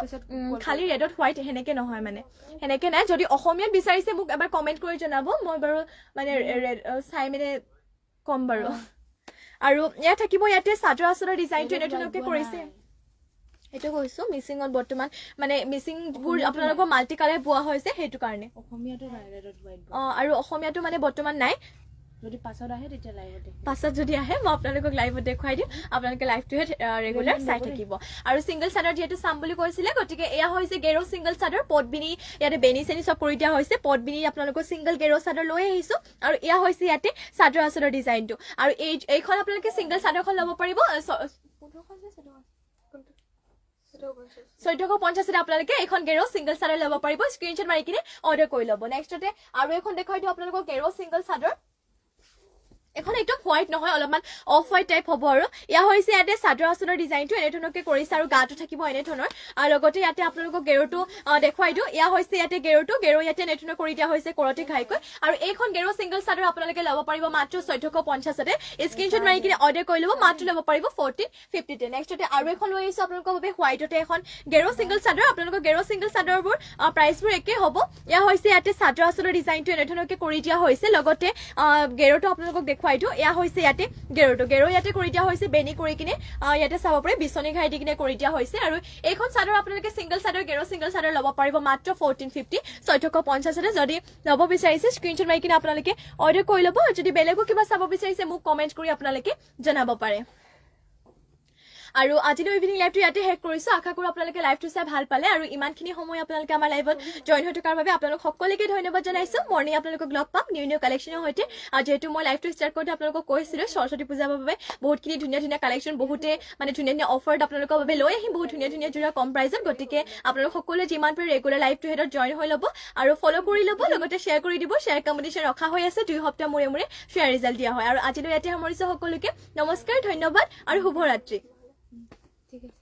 খালি ৰেডত হোৱাইট সেনেকে নহয় মানে সেনেকে নাই যদি অসমীয়াত বিচাৰিছে মোক এবাৰ কমেণ্ট কৰি জনাব মই বাৰু মানে চাই মানে কম বাৰু আৰু ইয়াত থাকিব ইয়াতে চাদৰ আঁচলৰ ডিজাইনটো এনেধৰণকে কৰিছে এইটো কৈছো মিচিঙত বৰ্তমান মানে মিচিংবোৰ আপোনালোকৰ মাল্টি কালাৰ পোৱা হৈছে সেইটো কাৰণে আৰু অসমীয়াটো মানে বৰ্তমান নাই যদি পাছত আহে তেতিয়া লাইভতে পাছত যদি আহে মই আপোনালোকক লাইভত দেখুৱাই দিম আপোনালোকে লাইভটোহে ৰেগুলাৰ চাই থাকিব আৰু ছিংগল চাদৰ যিহেতু চাম বুলি কৈছিলে গতিকে এয়া হৈছে গেৰো ছিংগল চাদৰ পদ্মিনী ইয়াতে বেনি চেনি চব কৰি দিয়া হৈছে পদ্মিনী আপোনালোকৰ ছিংগল গেৰো চাদৰ লৈ আহিছো আৰু এয়া হৈছে ইয়াতে চাদৰ আঁচলৰ ডিজাইনটো আৰু এইখন আপোনালোকে ছিংগল চাদৰখন ল'ব পাৰিব 1450 আপোনালোকে এখন গেৰো ছিংগল চাদৰ ল'ব পাৰিব স্ক্ৰীনশ্বট মাৰি কিনে অৰ্ডাৰ কৰি ল'ব নেক্সটতে আৰু এখন দেখুৱাই দিওঁ আপোনালোকক গেৰো ছিংগল চাদৰ এখন একদম হোৱাইট নহয় অলপমান অফ হোৱাইট টাইপ হ'ব আৰু এয়া হৈছে ইয়াতে চাদৰ আঁচলৰ ডিজাইনটো এনেধৰণকে কৰিছে আৰু গাটো থাকিব এনেধৰণৰ আৰু লগতে ইয়াতে আপোনালোকক গেৰোটো দেখুৱাই দিওঁ এয়া হৈছে ইয়াতে গেৰো ইয়াতে এনেধৰণৰ কৰি দিয়া হৈছে কৰতে ঘাইকৈ আৰু এইখন গেৰো ছিংগল চাদৰ আপোনালোকে ল'ব পাৰিব মাত্ৰ 1450তে স্ক্ৰীনশ্বট মাৰি কিনে অৰ্ডাৰ কৰি ল'ব মাত্ৰ ল'ব পাৰিব 1450তে নেক্সটতে আৰু এখন লৈ আহিছো আপোনালোকৰ বাবে হোৱাইটতে এখন গেৰো ছিংগল চাদৰ আপোনালোকৰ গেৰো ছিংগল চাদৰবোৰ প্ৰাইচবোৰ একে হ'ব এয়া হৈছে ইয়াতে চাদৰ আঁচলৰ ডিজাইনটো এনেধৰণকে কৰি দিয়া হৈছে লগতে গেৰোটো আপোনালোকক দেখুৱাই দিওঁ এয়া হৈছে ইয়াতে গেৰো ইয়াতে কৰি দিয়া হৈছে বেনি কৰি কিনে ইয়াতে চাব পাৰে বিচনী ঘাই দি কিনে কৰি দিয়া হৈছে আৰু এইখন চাদৰ আপোনালোকে ছিংগল চাদৰ গেৰো ছিংগল চাদৰ ল'ব পাৰিব মাত্ৰ 1450 1450তে যদি ল'ব বিচাৰিছে স্ক্ৰীনশ্বট মাৰি কিনে আপোনালোকে অৰ্ডাৰ কৰি ল'ব যদি বেলেগো কিবা চাব বিচাৰিছে মোক কমেণ্ট কৰি আপোনালোকে জনাব পাৰে আৰু আজিলৈ ইভিনিং লাইভটো ইয়াতে শেষ কৰিছো আশা কৰো আপোনালোকে লাইভটো চাই ভাল পালে আৰু ইমানখিনি সময় আপোনালোকে আমাৰ লাইভত জইন হৈ থকাৰ বাবে আপোনালোক সকলোকে ধন্যবাদ জনাইছো মৰ্নিং আপোনালোকক লগ পাম নিউ কালেকশ্যনৰ সৈতে আৰু যেহেতু মই লাইভটো ষ্টাৰ্ট কৰোঁতে আপোনালোকক কৈছিলো সৰস্বতী পূজাৰ বাবে বহুতখিনি ধুনীয়া কালেকশ্যন বহুতে মানে ধুনীয়া অফাৰত আপোনালোকৰ বাবে লৈ আহিম বহুত ধুনীয়া যোৰা কম প্ৰাইজত গতিকে আপোনালোক সকলোৱে যিমান পাৰে ৰেগুলাৰ লাইভটো হেডত জইন হৈ ল'ব আৰু ফ'ল' কৰি ল'ব লগতে শ্বেয়াৰ কৰি দিব শ্বেয়াৰ কম্পিটিশ্যন ৰখা হৈ আছে 2 সপ্তাহ মূৰে শ্বেয়াৰ ৰিজাল্ট দিয়া হয় আৰু আজিলৈ ইয়াতে সামৰিছো সকলোকে নমস্কাৰ ধন্যবাদ আৰু শুভৰাত্ৰি ঠিক আছে